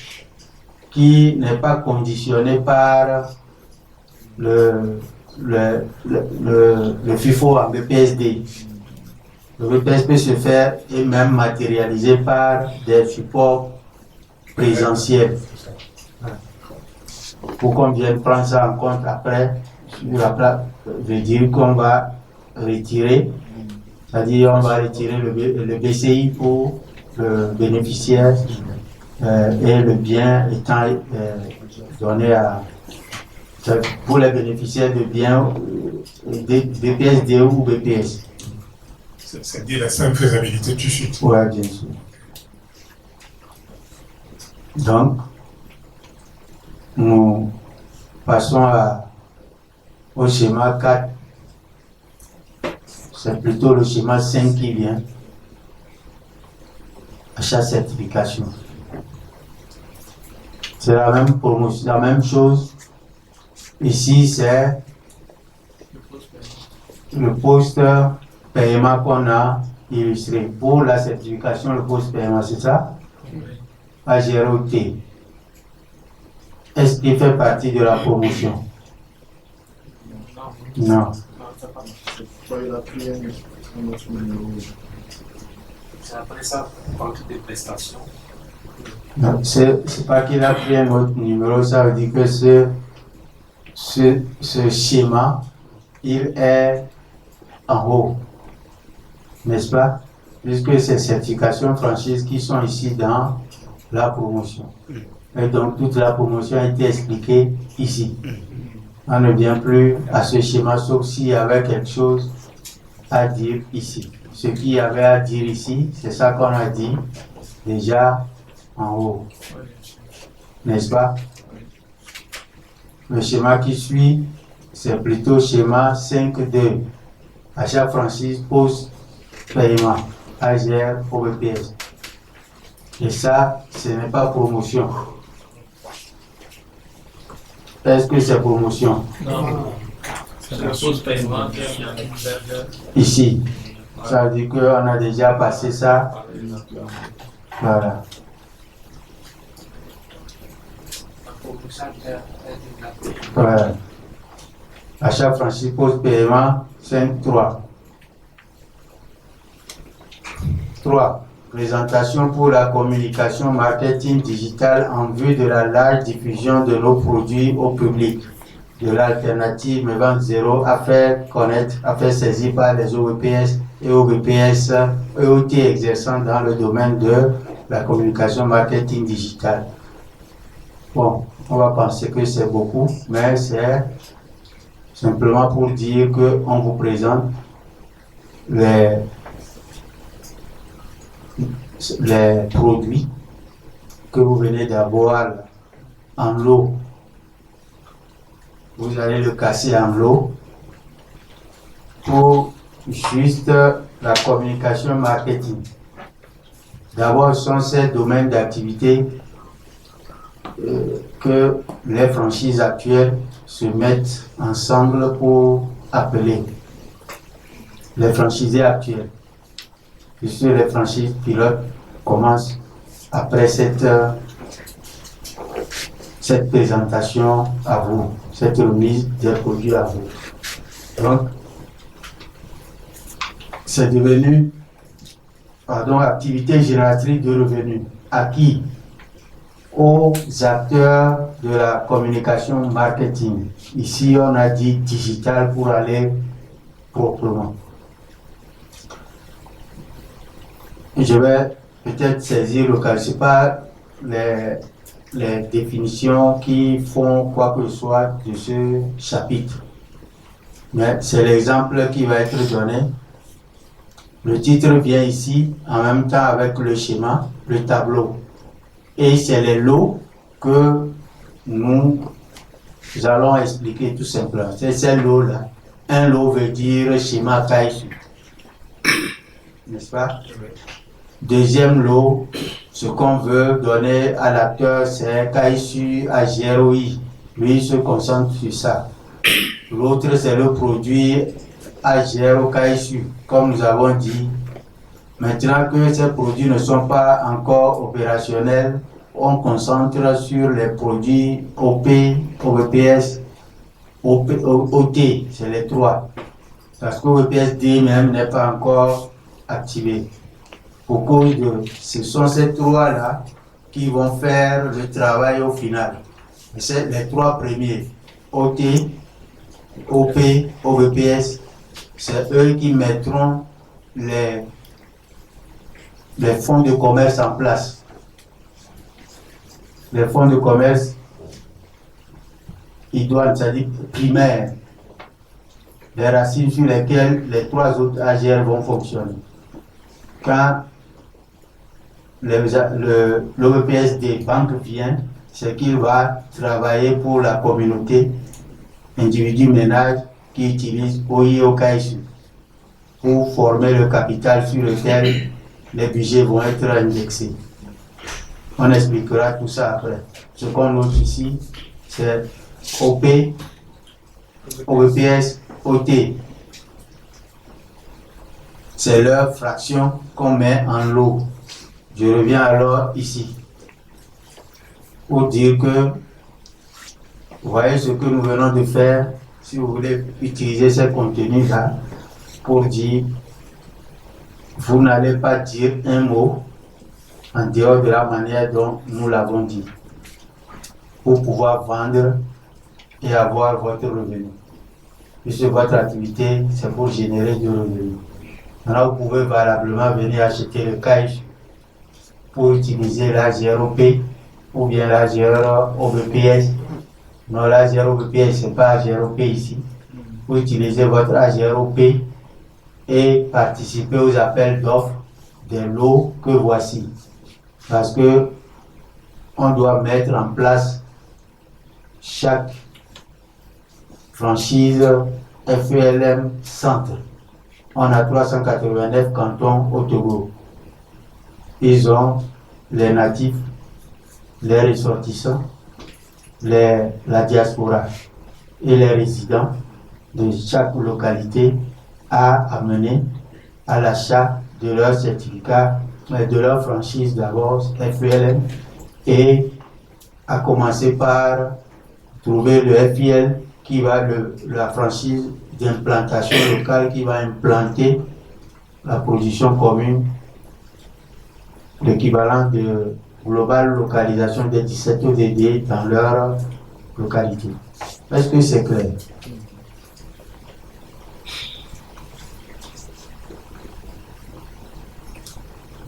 [SPEAKER 1] qui n'est pas conditionné par le FIFO en BPSD. Le BPS peut se faire et même matérialisé par des supports présentiels. Pour qu'on vienne prendre ça en compte après, veut dire qu'on va retirer, c'est-à-dire on va retirer le BCI pour le bénéficiaire et le bien étant donné pour les bénéficiaires de biens BPSD ou BPS.
[SPEAKER 9] C'est-à-dire la simple faisabilité tout de suite.
[SPEAKER 1] Oui, bien sûr. Donc, nous passons au schéma 4. C'est plutôt le schéma 5 qui vient. Achat certification. C'est la même promotion, la même chose. Ici, c'est le poste paiement qu'on a illustré. Pour la certification, le poste paiement, c'est ça? AGROT. Est-ce qu'il fait partie de la promotion? Non.
[SPEAKER 7] C'est après ça, compte des prestations.
[SPEAKER 1] Non, c'est pas qu'il a pris un autre numéro, ça veut dire que ce schéma, il est en haut, n'est-ce pas? Puisque ces certifications franchises qui sont ici dans la promotion. Et donc toute la promotion a été expliquée ici. On ne vient plus à ce schéma sauf s'il y avait quelque chose à dire ici. Ce qu'il y avait à dire ici, c'est ça qu'on a dit déjà en haut. N'est-ce pas? Le schéma qui suit, c'est plutôt schéma 5.2. Achat franchise, poste, paiement, AGR, OBPS. Et ça, ce n'est pas promotion. Est-ce que c'est promotion?
[SPEAKER 6] Non. C'est le poste paiement qui est en
[SPEAKER 1] ici. Ça veut dire qu'on a déjà passé ça. Voilà. Voilà. Achat franchise post-paiement 5.3. 3. Présentation pour la communication marketing digital en vue de la large diffusion de nos produits au public. De l'alternative me vente zéro à faire connaître, à faire saisir par les OVPS et OVPS EOT exerçant dans le domaine de la communication marketing digital. Bon, on va penser que c'est beaucoup, mais c'est simplement pour dire qu'on vous présente les produits que vous venez d'avoir en lot. Vous allez le casser en lot pour juste la communication marketing. D'abord, ce sont ces domaines d'activité que les franchises actuelles se mettent ensemble pour appeler les franchisés actuels. Puisque les franchises pilotes commencent après cette présentation à vous, cette remise des produits à vous. Donc, c'est devenu, activité génératrice de revenus. À qui? Aux acteurs de la communication marketing. Ici, on a dit digital pour aller proprement. Je vais peut-être saisir le cas. Ce n'est pas les définitions qui font quoi que ce soit de ce chapitre. Mais c'est l'exemple qui va être donné. Le titre vient ici en même temps avec le schéma, le tableau. Et c'est les lots que nous allons expliquer tout simplement. C'est ces lots-là. Un lot veut dire schéma KSU. N'est-ce pas? Deuxième lot, ce qu'on veut donner à l'acteur, c'est KSU AGROI. Lui, il se concentre sur ça. L'autre, c'est le produit AGRO KSU, comme nous avons dit. Maintenant que ces produits ne sont pas encore opérationnels, on concentre sur les produits OP, OVPS, OT, c'est les trois. Parce que OVPS D même n'est pas encore activé. Pour cause de, ce sont ces trois-là qui vont faire le travail au final. C'est les trois premiers, OT, OP, OVPS, c'est eux qui mettront les fonds de commerce en place. Les fonds de commerce idoines, c'est-à-dire primaires, les racines sur lesquelles les trois autres AGR vont fonctionner. Quand l'OVPS des banques vient, c'est qu'il va travailler pour la communauté, individu ménage qui utilise OIOKSU pour former le capital sur lequel les budgets vont être indexés. On expliquera tout ça après. Ce qu'on note ici, c'est OP, OVPS, OT. C'est leur fraction qu'on met en lot. Je reviens alors ici pour dire que vous voyez ce que nous venons de faire. Si vous voulez utiliser ces contenus-là pour dire, vous n'allez pas dire un mot en dehors de la manière dont nous l'avons dit, pour pouvoir vendre et avoir votre revenu. Puisque votre activité, c'est pour générer du revenu. Maintenant, vous pouvez valablement venir acheter le cash pour utiliser la GROP ou bien la GROVPS. Non, la GROVPS, ce n'est pas GROP ici. Vous utilisez votre AGROP et participer aux appels d'offres des lots que voici. Parce que on doit mettre en place chaque franchise FELM centre. On a 389 cantons au Togo. Ils ont les natifs, les ressortissants, la diaspora et les résidents de chaque localité à amener à l'achat de leur certificat, de leur franchise d'abord FELM, et à commencer par trouver le FIL qui va la franchise d'implantation locale qui va implanter la position commune, l'équivalent de globale localisation des 17 ODD dans leur localité. Est-ce que c'est clair?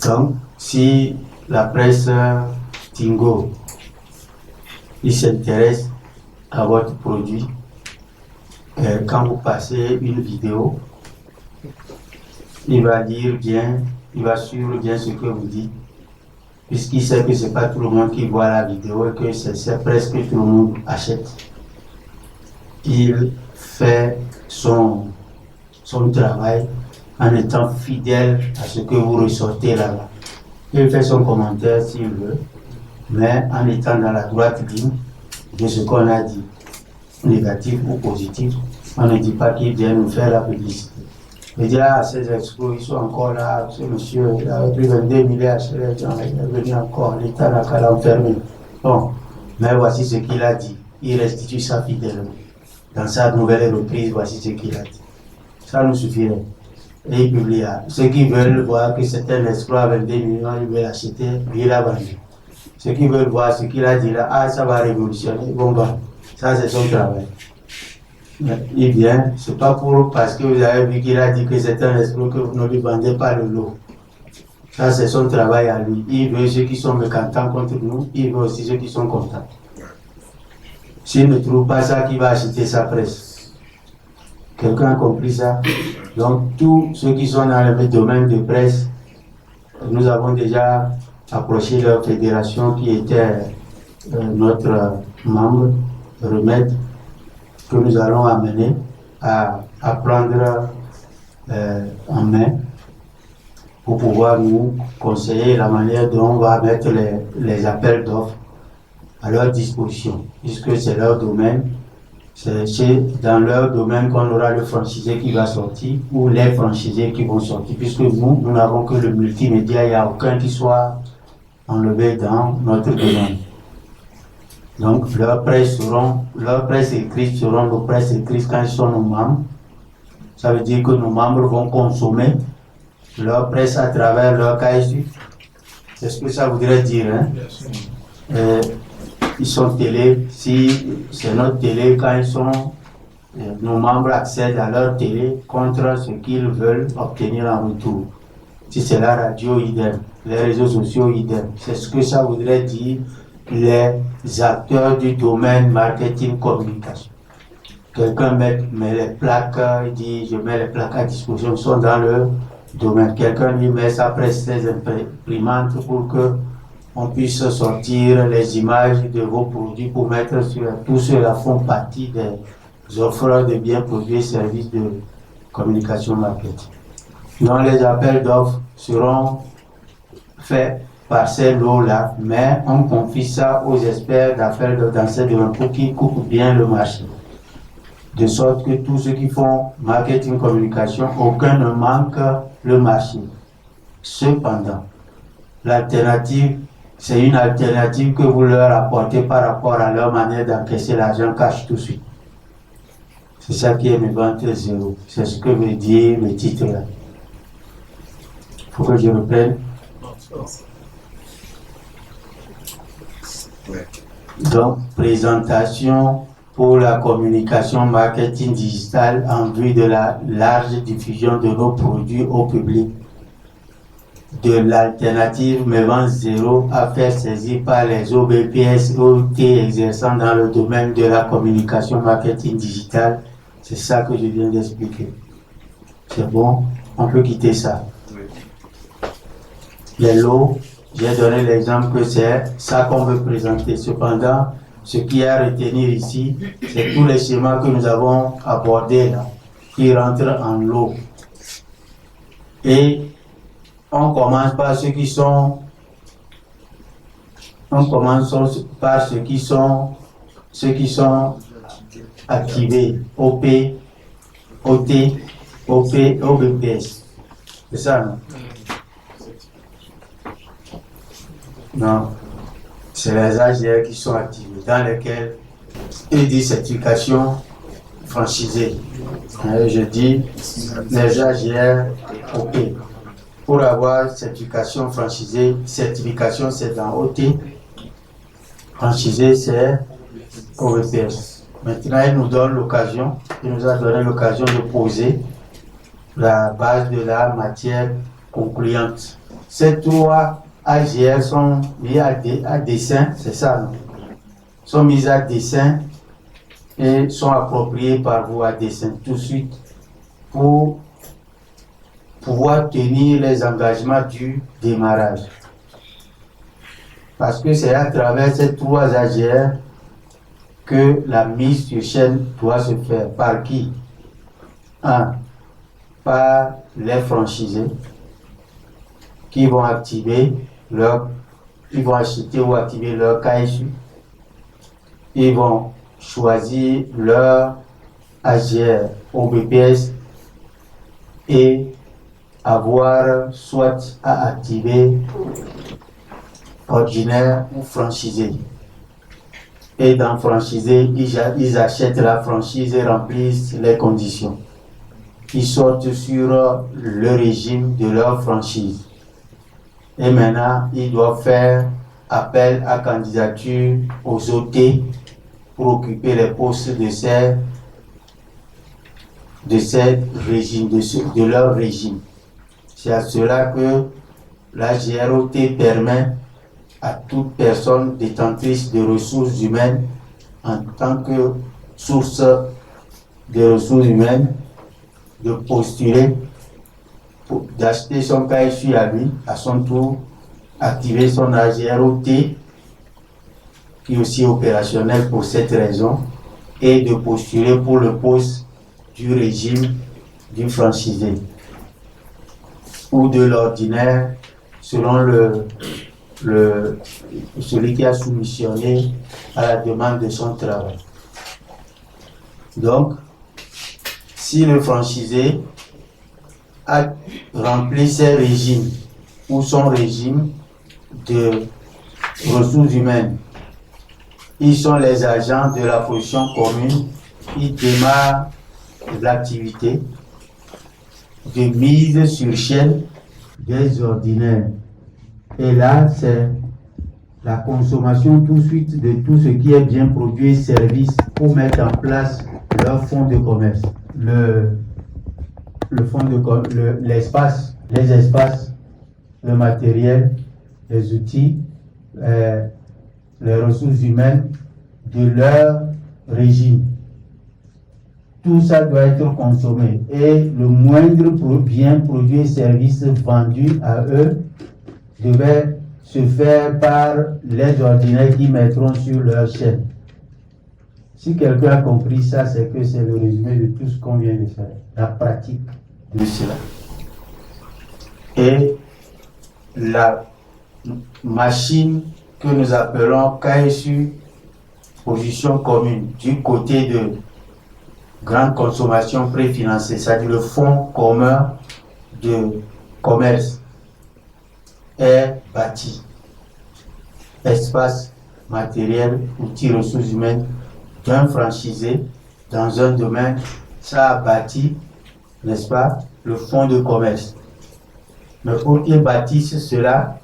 [SPEAKER 1] Donc, si la presse Tingo, il s'intéresse à votre produit, quand vous passez une vidéo, il va lire bien, il va suivre bien ce que vous dites, puisqu'il sait que ce n'est pas tout le monde qui voit la vidéo et que c'est presque tout le monde achète. Il fait son travail en étant fidèle à ce que vous ressortez là-bas. Il fait son commentaire s'il veut, mais en étant dans la droite ligne de ce qu'on a dit, négatif ou positif. On ne dit pas qu'il vient nous faire la publicité. Il dit, ah, ces expos, ils sont encore là, ce monsieur, il a pris 22 milliards, il est venu encore, l'État n'a qu'à l'enfermer. Bon, mais voici ce qu'il a dit. Il restitue ça fidèlement. Dans sa nouvelle reprise, voici ce qu'il a dit. Ça nous suffirait. Et il publie. Ceux qui veulent voir que c'est un exploit à 22 millions, ils veulent acheter, lui il a vendu. Ceux qui veulent voir ce qu'il a dit là, ah, ça va révolutionner, bon, bah, ça c'est son travail. Il vient, c'est pas parce que vous avez vu qu'il a dit que c'est un escroc que vous ne lui vendez pas le lot. Ça, c'est son travail à lui. Il veut ceux qui sont mécontents contre nous, il veut aussi ceux qui sont contents. S'il ne trouve pas ça, qui va acheter sa presse? Quelqu'un a compris ça? Donc, tous ceux qui sont dans le domaine de presse, nous avons déjà approché leur fédération qui était notre membre, Remède, que nous allons amener à prendre en main pour pouvoir nous conseiller la manière dont on va mettre les appels d'offres à leur disposition, puisque c'est leur domaine. C'est dans leur domaine qu'on aura le franchisé qui va sortir ou les franchisés qui vont sortir, puisque nous n'avons que le multimédia, il n'y a aucun qui soit enlevé dans notre domaine. Donc, leurs presse écrites seront nos presses écrites quand ils sont nos membres. Ça veut dire que nos membres vont consommer leur presse à travers leur KSU. C'est ce que ça voudrait dire. Hein? Ils sont télé, si c'est notre télé, quand ils sont, nos membres accèdent à leur télé contre ce qu'ils veulent obtenir en retour. Si c'est la radio, idem. Les réseaux sociaux, idem. C'est ce que ça voudrait dire les acteurs du domaine marketing communication. Quelqu'un met les plaques, il dit je mets les plaques à disposition, ils sont dans le domaine. Quelqu'un lui met sa presse, ses imprimantes pour que on puisse sortir les images de vos produits pour mettre sur tout cela font partie des offres de biens, produits et services de communication marketing. Donc les appels d'offres seront faits par ces lots-là, mais on confie ça aux experts d'affaires dans ces domaines pour qu'ils coupent bien le marché. De sorte que tous ceux qui font marketing communication, aucun ne manque le marché. Cependant, l'alternative, c'est une alternative que vous leur apportez par rapport à leur manière d'encaisser l'argent cash tout de suite. C'est ça qui est mes ventes zéro. C'est ce que veut dire le titre là. Il faut que je reprenne. Donc, présentation pour la communication marketing digital en vue de la large diffusion de nos produits au public. De l'alternative mes ventes zéro à faire saisir par les OBPS OT exerçant dans le domaine de la communication marketing digital. C'est ça que je viens d'expliquer. C'est bon, on peut quitter ça. Les lots, j'ai donné l'exemple que c'est ça qu'on veut présenter. Cependant, ce qu'il y a à retenir ici, c'est tous les schémas que nous avons abordés là, qui rentrent en lot. Et on commence par ceux qui sont activés, OP, OT, OP, OBPS. C'est ça, non? Non, c'est les AGR qui sont activés, dans lesquels il dit certification franchisés. Je dis les AGR OP. Pour avoir certification franchisée, certification c'est dans OT, franchisé c'est OVPS. Maintenant, il nous donne l'occasion, il nous a donné l'occasion de poser la base de la matière concluante. Ces trois AGR sont mis à dessin, c'est ça, non? Sont mis à dessin et sont appropriés par vous à dessin tout de suite pour pouvoir tenir les engagements du démarrage. Parce que c'est à travers ces trois AGR que la mise sur chaîne doit se faire. Par qui? Par les franchisés qui vont activer ils vont acheter ou activer leur KSU. Ils vont choisir leur AGR au BPS et avoir soit à activer ordinaire ou franchisé. Et dans franchisé, ils achètent la franchise et remplissent les conditions. Ils sortent sur le régime de leur franchise. Et maintenant, ils doivent faire appel à candidature aux OT pour occuper les postes de leur régime. C'est à cela que la GROT permet à toute personne détentrice de ressources humaines en tant que source de ressources humaines de postuler, d'acheter son KSU à lui, à son tour, activer son AGROT qui est aussi opérationnel pour cette raison et de postuler pour le poste du régime du franchisé ou de l'ordinaire selon celui qui a soumissionné à la demande de son travail. Donc, si le franchisé a rempli ses régimes ou son régime de ressources humaines, ils sont les agents de la position commune, ils démarrent l'activité de mise sur chaîne des ordinaires. Et là, c'est la consommation tout de suite de tout ce qui est bien produit et service pour mettre en place leur fonds de commerce. L'espace, les espaces, le matériel, les outils, les ressources humaines de leur régime. Tout ça doit être consommé et le moindre bien produit et service vendu à eux devait se faire par les ordinaires qui mettront sur leur chaîne. Si quelqu'un a compris ça, c'est que c'est le résumé de tout ce qu'on vient de faire, la pratique de cela. Et la machine que nous appelons KSU, position commune, du côté de grande consommation préfinancée, c'est-à-dire le fonds commun de commerce, est bâti. Espace, matériel, outils, ressources humaines d'un franchisé dans un domaine, ça a bâti, n'est-ce pas, le fonds de commerce. Mais pour qu'il bâtisse cela,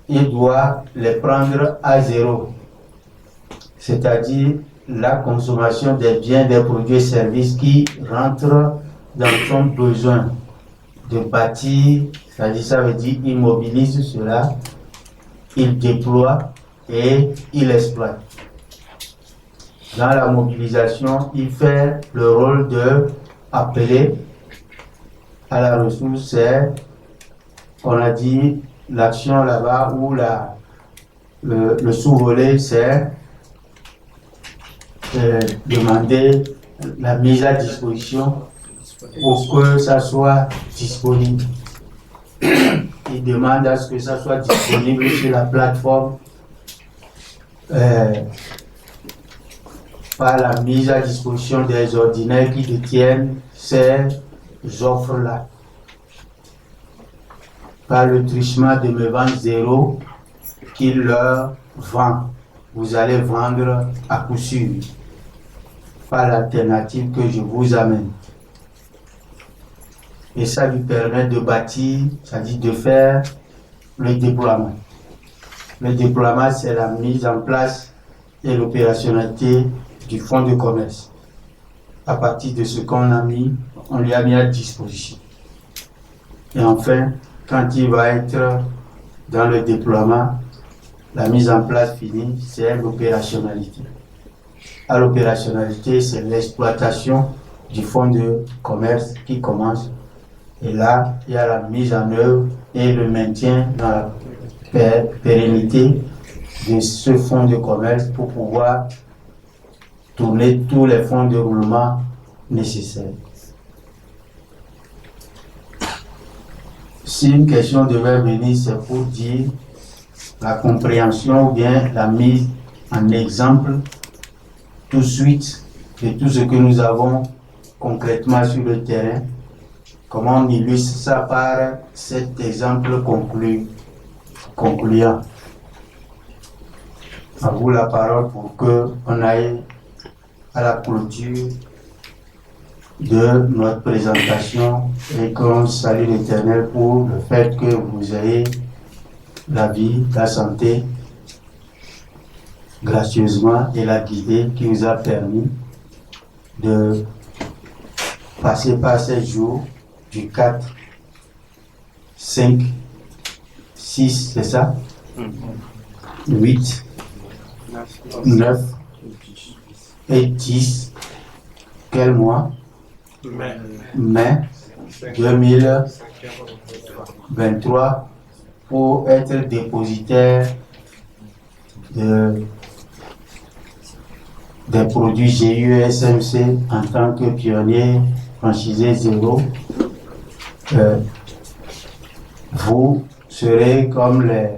[SPEAKER 1] il doit les prendre à zéro. C'est-à-dire la consommation des biens, des produits et services qui rentrent dans son besoin de bâtir, c'est-à-dire ça veut dire il mobilise cela, il déploie et il exploite. Dans la mobilisation, il fait le rôle de appeler à la ressource, c'est, on a dit, l'action là-bas où le sous-volet, c'est demander la mise à disposition pour que ça soit disponible. Il demande à ce que ça soit disponible sur la plateforme par la mise à disposition des ordinaires qui détiennent ces offres-là. Par le truchement de me vendre zéro qu'il leur vend. Vous allez vendre à coup sûr. par l'alternative que je vous amène. Et ça lui permet de bâtir, c'est-à-dire de faire le déploiement. Le déploiement, c'est la mise en place et l'opérationnalité du fonds de commerce. À partir de ce qu'on a mis, on lui a mis à disposition. Et enfin, quand il va être dans le déploiement, la mise en place finie, c'est l'opérationnalité. À l'opérationnalité, c'est l'exploitation du fonds de commerce qui commence. Et là, il y a la mise en œuvre et le maintien dans la pérennité de ce fonds de commerce pour pouvoir tourner tous les fonds de roulement nécessaires. Si une question devait venir, c'est pour dire la compréhension ou bien la mise en exemple tout de suite de tout ce que nous avons concrètement sur le terrain. Comment on illustre ça par cet exemple concluant. À vous la parole pour qu'on aille à la clôture de notre présentation et qu'on salue l'Éternel pour le fait que vous ayez la vie, la santé, gracieusement, et la guidée qui vous a permis de passer par ces jours du 4, 5, 6, c'est ça? 8, 9 et 10. Quel mois? Mai 2023 pour être dépositaire des produits GUSMC en tant que pionnier franchisé zéro. Vous serez comme les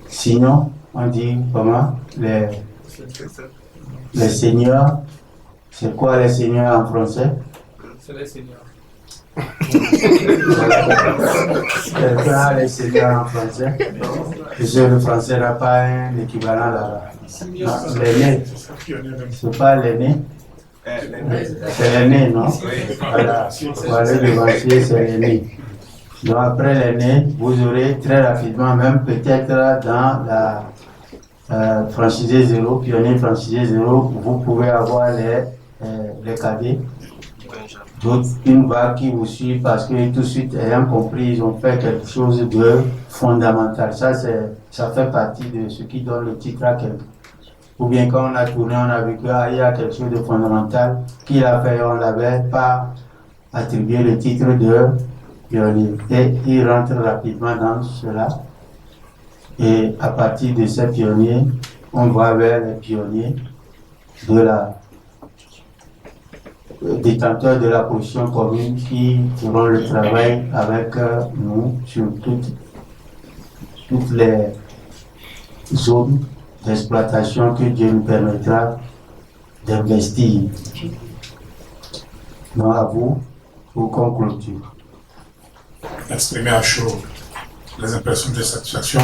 [SPEAKER 1] signons, on dit comment, les seigneurs. C'est quoi les seigneurs en français?
[SPEAKER 6] C'est les seigneurs.
[SPEAKER 1] Quelqu'un a les seigneurs en français? Parce que le français n'a pas un équivalent là-bas. L'aîné, c'est pas l'aîné? C'est l'aîné, non? Voilà, voilà le devancier, c'est l'aîné. Donc après l'aîné, vous aurez très rapidement, même peut-être dans la franchisé zéro, pionnier franchisé zéro, vous pouvez avoir les cadets. D'autres, une vague qui vous suit parce que tout de suite, ayant compris, ils ont fait quelque chose de fondamental. Ça fait partie de ce qui donne le titre à quelqu'un. Ou bien quand on a tourné, on a vu qu'il y a quelque chose de fondamental qu'il a fait, on ne l'avait pas attribué le titre de pionnier. Et il rentre rapidement dans cela. Et à partir de ces pionniers, on va vers les pionniers de la détenteurs de la position commune qui feront le travail avec nous sur toutes les zones d'exploitation que Dieu nous permettra d'investir. Donc à vous, pour conclure.
[SPEAKER 9] Exprimer à chaud les impressions de satisfaction.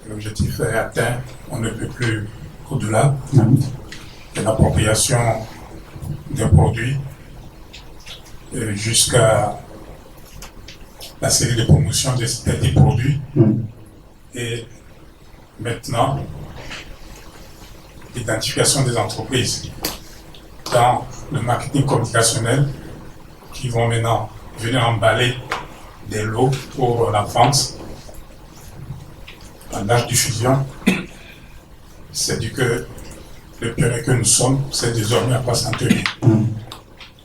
[SPEAKER 9] L'objectif est atteint, on ne peut plus au-delà de l'appropriation des produits jusqu'à la série de promotion des produits. Et maintenant, l'identification des entreprises dans le marketing communicationnel qui vont maintenant venir emballer des lots pour la vente en large diffusion. C'est du que le pionnier que nous sommes, c'est désormais à pas s'en tenir.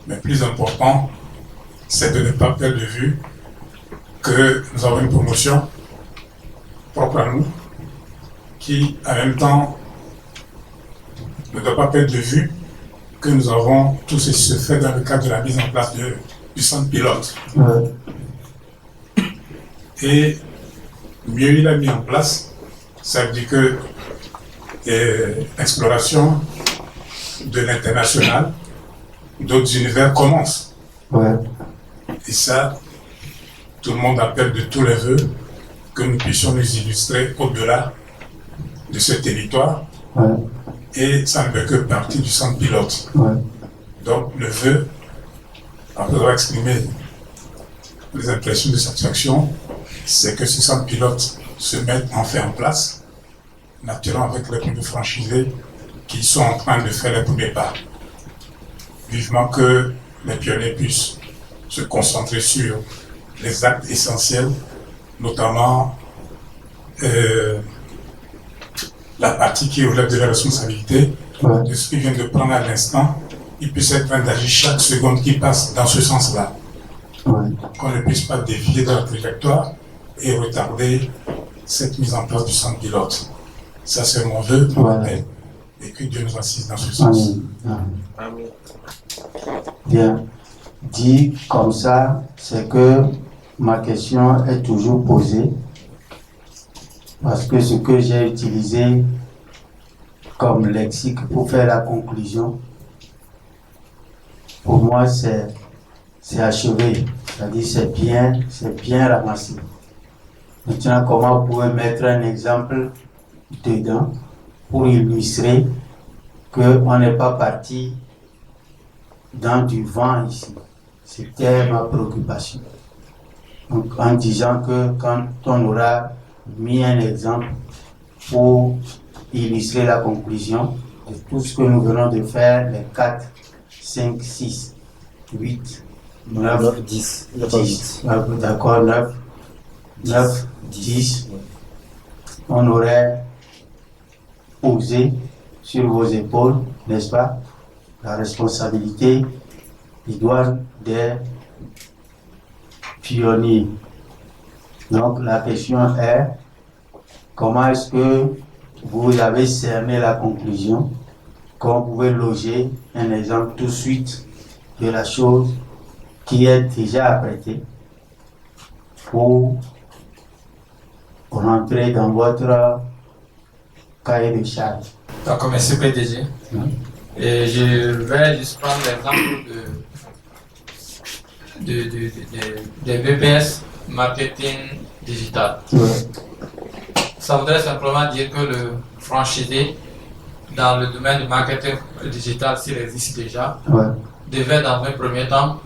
[SPEAKER 9] Mais plus important, c'est de ne pas perdre de vue que nous avons une promotion propre à nous qui, en même temps, ne doit pas perdre de vue que nous avons tout ceci se fait dans le cadre de la mise en place du centre pilote. Et mieux il a mis en place, ça veut dire que l'exploration de l'international, d'autres univers commencent. Et ça, tout le monde appelle de tous les vœux que nous puissions nous illustrer au-delà de ce territoire et ça ne fait que partie du centre pilote.
[SPEAKER 1] Ouais.
[SPEAKER 9] Donc le vœu, après avoir exprimé les impressions de satisfaction, c'est que ce centre pilote se mette enfin en place, naturellement avec les premiers franchisés qui sont en train de faire les premiers pas. Vivement que les pionniers puissent se concentrer sur les actes essentiels, notamment la partie qui relève de la responsabilité,
[SPEAKER 1] Ouais.
[SPEAKER 9] de ce qu'ils viennent de prendre à l'instant, ils puissent être en train d'agir chaque seconde qui passe dans ce sens-là.
[SPEAKER 1] Ouais.
[SPEAKER 9] Qu'on ne puisse pas dévier de la trajectoire et retarder cette mise en place du centre pilote. Ça, c'est mon vœu pour
[SPEAKER 1] Voilà.
[SPEAKER 9] l'appel. Et que Dieu nous assiste dans ce sens.
[SPEAKER 1] Amen. Amen. Bien. Dit comme ça, c'est que ma question est toujours posée. Parce que ce que j'ai utilisé comme lexique pour faire la conclusion, pour moi, c'est achevé. C'est-à-dire c'est bien ramassé. Maintenant, comment vous pouvez mettre un exemple dedans pour illustrer qu'on n'est pas parti dans du vent ici. C'était ma préoccupation. Donc, en disant que quand on aura mis un exemple pour illustrer la conclusion de tout ce que nous venons de faire, les 4, 5, 6, 8, 9,
[SPEAKER 4] 10.
[SPEAKER 1] 10. D'accord, 9, 10. On aurait posé sur vos épaules, n'est-ce pas, la responsabilité idoine des pionniers. Donc la question est, comment est-ce que vous avez cerné la conclusion, comment vous pouvez loger un exemple tout de suite de la chose qui est déjà apprêtée pour rentrer dans votre cahier de charge.
[SPEAKER 6] Donc, merci PDG. Et je vais juste prendre l'exemple de BPS marketing digital.
[SPEAKER 1] Ouais.
[SPEAKER 6] Ça voudrait simplement dire que le franchisé dans le domaine du marketing digital, s'il existe déjà,
[SPEAKER 1] Ouais.
[SPEAKER 6] devait dans un premier temps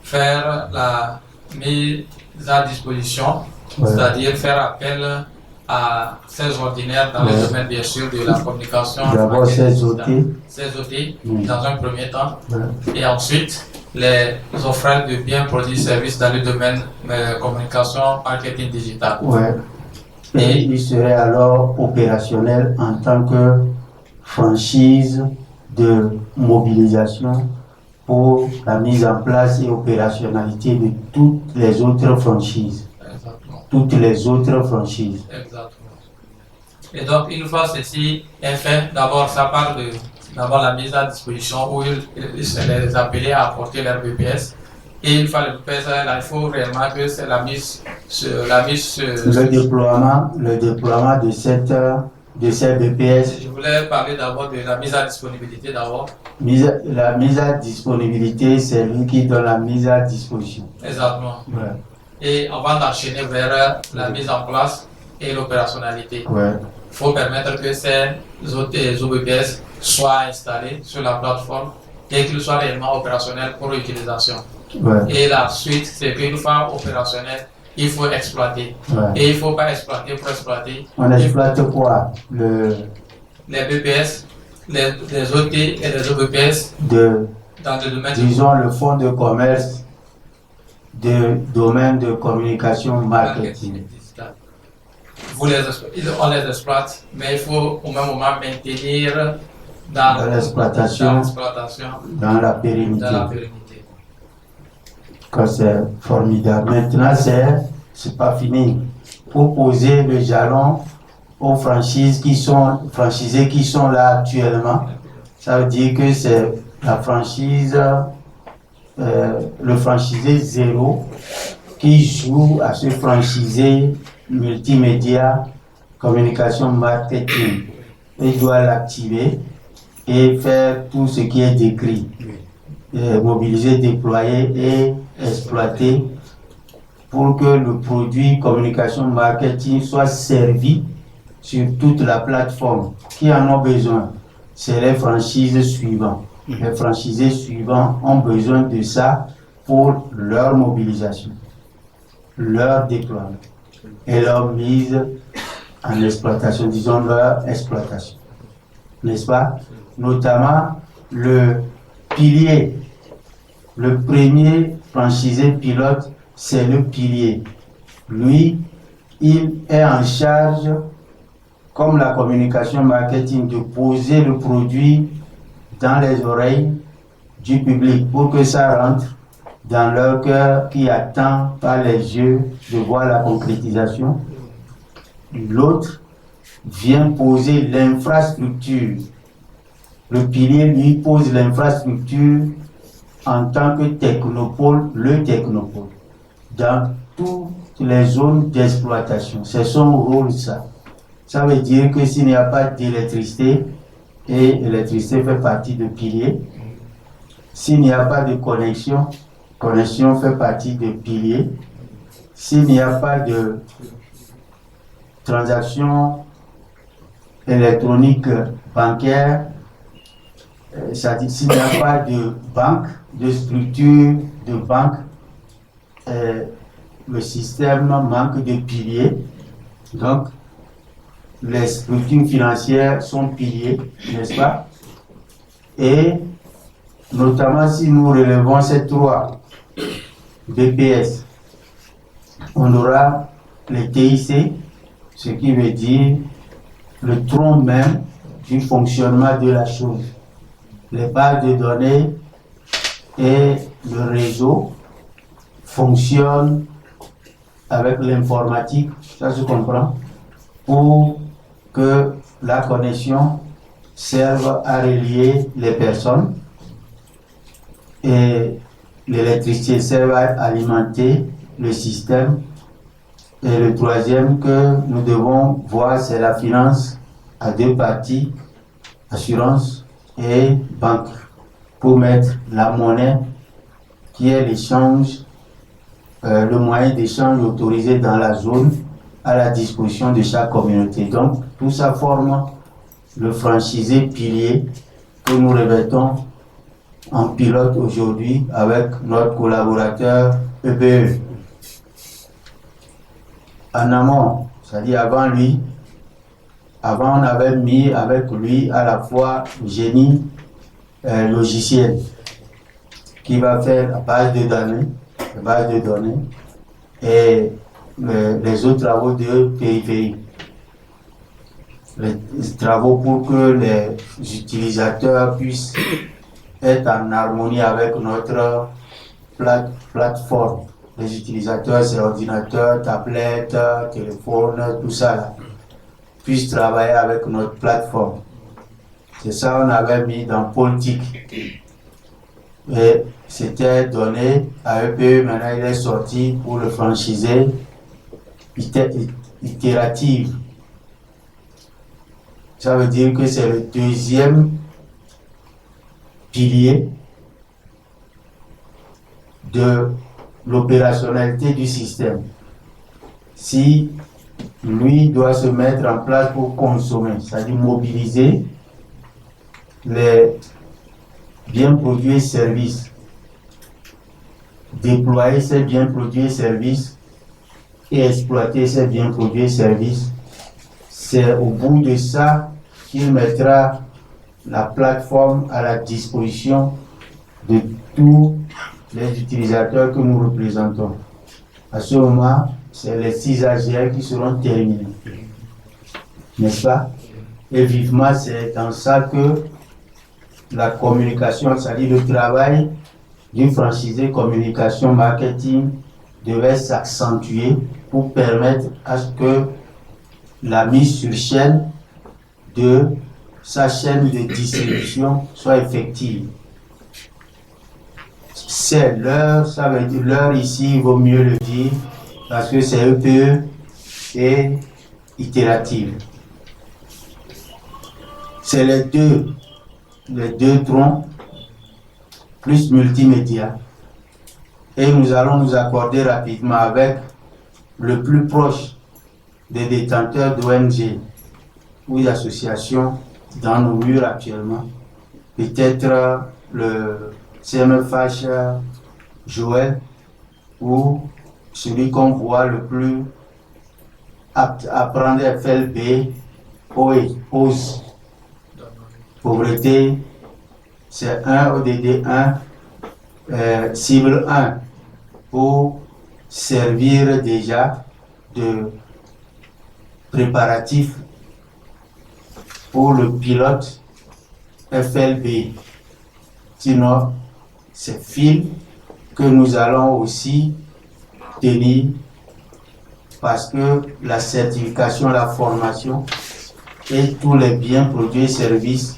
[SPEAKER 6] faire la mise à disposition,
[SPEAKER 1] Ouais.
[SPEAKER 6] c'est-à-dire faire appel à ses ordinaires dans
[SPEAKER 1] Ouais.
[SPEAKER 6] le domaine bien sûr de la communication.
[SPEAKER 1] D'abord,
[SPEAKER 6] marketing
[SPEAKER 1] ses
[SPEAKER 6] digital.
[SPEAKER 1] outils.
[SPEAKER 6] Ses outils
[SPEAKER 1] Mm.
[SPEAKER 6] dans un premier temps,
[SPEAKER 1] Ouais.
[SPEAKER 6] et ensuite les offres de biens, produits, services dans le domaine de communication, marketing digital.
[SPEAKER 1] Ouais. Et il serait alors opérationnel en tant que franchise de mobilisation pour la mise en place et opérationnalité de toutes les autres franchises.
[SPEAKER 6] Exactement.
[SPEAKER 1] Toutes les autres franchises.
[SPEAKER 6] Exactement. Et donc, une fois ceci est fait, d'abord, ça part de d'abord la mise à disposition où il se les appeler à apporter leur BPS. Et une fois le BPS est là, il faut réellement que c'est la mise
[SPEAKER 1] Le déploiement de ces BPS.
[SPEAKER 6] Je voulais parler d'abord de la mise à disponibilité d'abord.
[SPEAKER 1] La mise à disponibilité, c'est lui qui donne la mise à disposition.
[SPEAKER 6] Exactement.
[SPEAKER 1] Ouais.
[SPEAKER 6] Et on va enchaîner vers la mise en place et l'opérationnalité.
[SPEAKER 1] Ouais.
[SPEAKER 6] Il faut permettre que ces OBPS soient installés sur la plateforme et qu'ils soient réellement opérationnels pour l'utilisation.
[SPEAKER 1] Ouais.
[SPEAKER 6] Et la suite, c'est qu'une fois opérationnel, il faut exploiter.
[SPEAKER 1] Ouais.
[SPEAKER 6] Et il ne faut pas exploiter pour exploiter.
[SPEAKER 1] On exploite quoi?
[SPEAKER 6] Les BPS, les OT et les OBPS dans le domaine
[SPEAKER 1] disons le fonds de commerce de domaine de communication marketing.
[SPEAKER 6] digital. On les exploite, mais il faut au même moment maintenir dans
[SPEAKER 1] l'exploitation, dans la pérennité. C'est formidable. Maintenant, c'est pas fini. Pour poser le jalon aux franchisés qui sont là actuellement, ça veut dire que c'est la franchise, le franchisé zéro qui joue à ce franchisé multimédia, communication, marketing. Il doit l'activer et faire tout ce qui est décrit. Mobiliser, déployer et exploiter pour que le produit communication marketing soit servi sur toute la plateforme qui en ont besoin. c'est les franchises suivantes. Les franchisés suivants ont besoin de ça pour leur mobilisation, leur déploiement et leur mise en exploitation, disons leur exploitation. N'est-ce pas? Notamment le pilier, le premier franchisé pilote, c'est le pilier. Lui, il est en charge, comme la communication marketing, de poser le produit dans les oreilles du public pour que ça rentre dans leur cœur qui attend par les yeux de voir la concrétisation. L'autre vient poser l'infrastructure. Le pilier, lui, pose l'infrastructure en tant que technopôle, le technopôle, dans toutes les zones d'exploitation. C'est son rôle, ça. Ça veut dire que s'il n'y a pas d'électricité, et l'électricité fait partie de pilier, s'il n'y a pas de connexion, connexion fait partie de pilier, s'il n'y a pas de transaction électronique bancaire, c'est-à-dire s'il n'y a pas de banque, de structure de banque, le système manque de piliers. Donc, les structures financières sont piliers, n'est-ce pas? Et notamment si nous relevons ces trois BPS, on aura les TIC, ce qui veut dire le tronc même du fonctionnement de la chose. Les bases de données et le réseau fonctionnent avec l'informatique, ça se comprend, pour que la connexion serve à relier les personnes et l'électricité serve à alimenter le système. Et le troisième que nous devons voir, c'est la finance à deux parties, assurance et banque, pour mettre la monnaie qui est l'échange, le moyen d'échange autorisé dans la zone à la disposition de chaque communauté. Donc, tout ça forme le franchisé pilier que nous revêtons en pilote aujourd'hui avec notre collaborateur EPE. En amont, c'est-à-dire avant lui, avant on avait mis avec lui à la fois génie logiciel qui va faire la base de données et les autres travaux de périphérie. Les travaux pour que les utilisateurs puissent être en harmonie avec notre plateforme. Les utilisateurs, c'est ordinateur, tablette, téléphone, tout ça là, puissent travailler avec notre plateforme. C'est ça qu'on avait mis dans politique. Et c'était donné à EPE, maintenant il est sorti pour le franchiser itérative. Ça veut dire que c'est le deuxième pilier de l'opérationnalité du système. Si lui doit se mettre en place pour consommer, c'est-à-dire mobiliser les biens produits et services, déployer ces biens produits et services et exploiter ces biens produits et services, c'est au bout de ça qu'il mettra la plateforme à la disposition de tous les utilisateurs que nous représentons. À ce moment, c'est les 6 AGR qui seront terminés. N'est-ce pas? Et vivement, c'est dans ça que la communication, c'est-à-dire le travail d'une franchisée communication marketing devait s'accentuer pour permettre à ce que la mise sur chaîne de sa chaîne de distribution soit effective. C'est l'heure, ça veut dire l'heure ici, il vaut mieux le dire, parce que c'est EPE et itérative. C'est les deux troncs, plus multimédia. Et nous allons nous accorder rapidement avec le plus proche des détenteurs d'ONG ou d'associations dans nos murs actuellement. Peut-être le CMFH Joël ou celui qu'on voit le plus apte à prendre FLB, pause. Pauvreté, c'est 1 ODD 1, cible 1, pour servir déjà de préparatif pour le pilote FLB. Sinon, c'est fil que nous allons aussi tenir parce que la certification, la formation et tous les biens, produits et services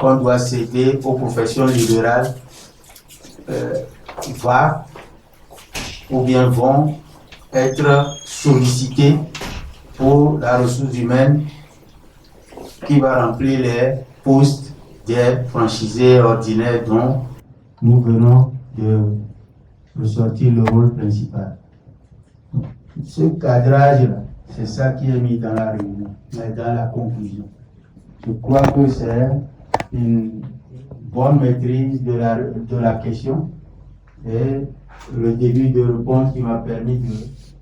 [SPEAKER 1] qu'on doit céder aux professions libérales vont être sollicités pour la ressource humaine qui va remplir les postes des franchisés ordinaires dont nous venons de ressortir le rôle principal. Ce cadrage-là, c'est ça qui est mis dans la réunion, mais dans la conclusion. Je crois que c'est une bonne maîtrise de la question et le début de réponse qui m'a permis de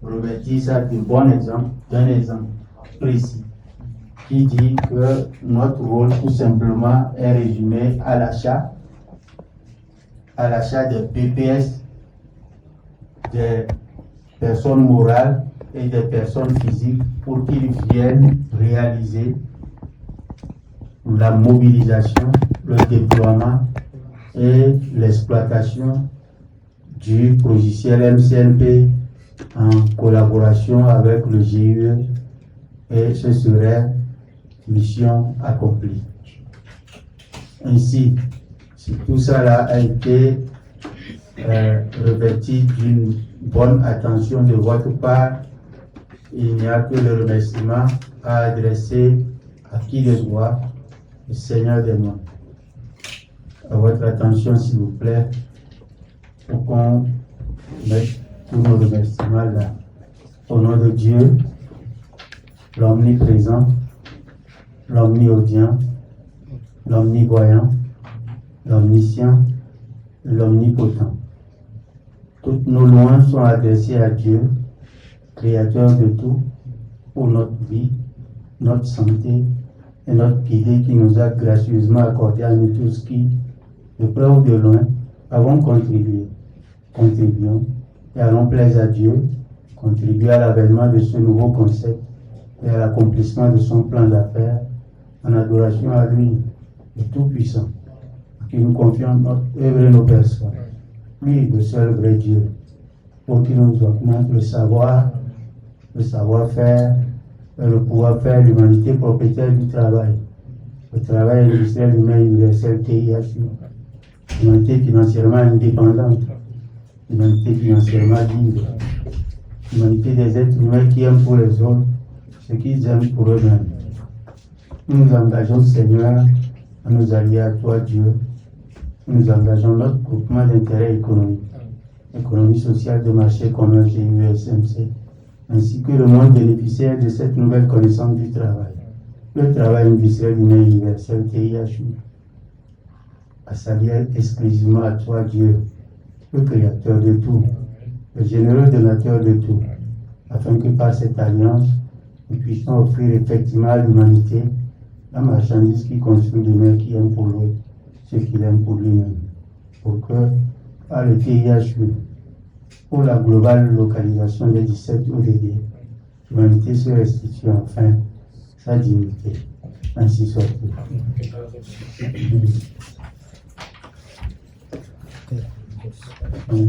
[SPEAKER 1] revêtir ça de bon exemple, d'un exemple précis, qui dit que notre rôle tout simplement est résumé à l'achat des BPS des personnes morales et des personnes physiques pour qu'ils viennent réaliser la mobilisation, le déploiement et l'exploitation du logiciel MCNP en collaboration avec le GIE, et ce serait mission accomplie. Ainsi, si tout ça a été revêtu d'une bonne attention de votre part, il n'y a que le remerciement à adresser à qui de droit, le Seigneur des mondes. À votre attention, s'il vous plaît, pour qu'on mette tous nos remerciements là. Au nom de Dieu, l'omniprésent, l'omniaudient, l'omnivoyant, l'omniscient, l'omnipotent. Toutes nos louanges sont adressées à Dieu, Créateur de tout, pour notre vie, notre santé et notre piété qui nous a gracieusement accordé à nous tous qui, de près ou de loin, avons contribué. Contribuons et allons plaire à Dieu, contribuer à l'avènement de ce nouveau concept et à l'accomplissement de son plan d'affaires en adoration à lui, le Tout-Puissant, à qui nous confions notre œuvre et nos personnes. Lui, le seul vrai Dieu, pour qu'il nous augmente le savoir-faire et le pouvoir faire l'humanité propriétaire du travail. Le travail industriel humain universel TIHU. L'humanité financièrement indépendante. L'humanité financièrement libre. L'humanité des êtres humains qui aiment pour les autres ce qu'ils aiment pour eux-mêmes. Nous nous engageons, Seigneur, à nous allier à toi, Dieu. Nous engageons notre groupement d'intérêt économique, économie sociale de marché commun GUSMC, ainsi que le monde bénéficiaire de cette nouvelle connaissance du travail, le travail industriel humain universel TIHU, à s'allier exclusivement à toi, Dieu, le Créateur de tout, le généreux donateur de tout, afin que par cette alliance, nous puissions offrir effectivement à l'humanité la marchandise qui construit demain qui aime pour l'autre, ce qu'il aime pour lui-même, pour que, par le TIHU, pour la globale localisation des 17 ODD, l'humanité se restitue enfin sa dignité. Ainsi soit-il. Amen.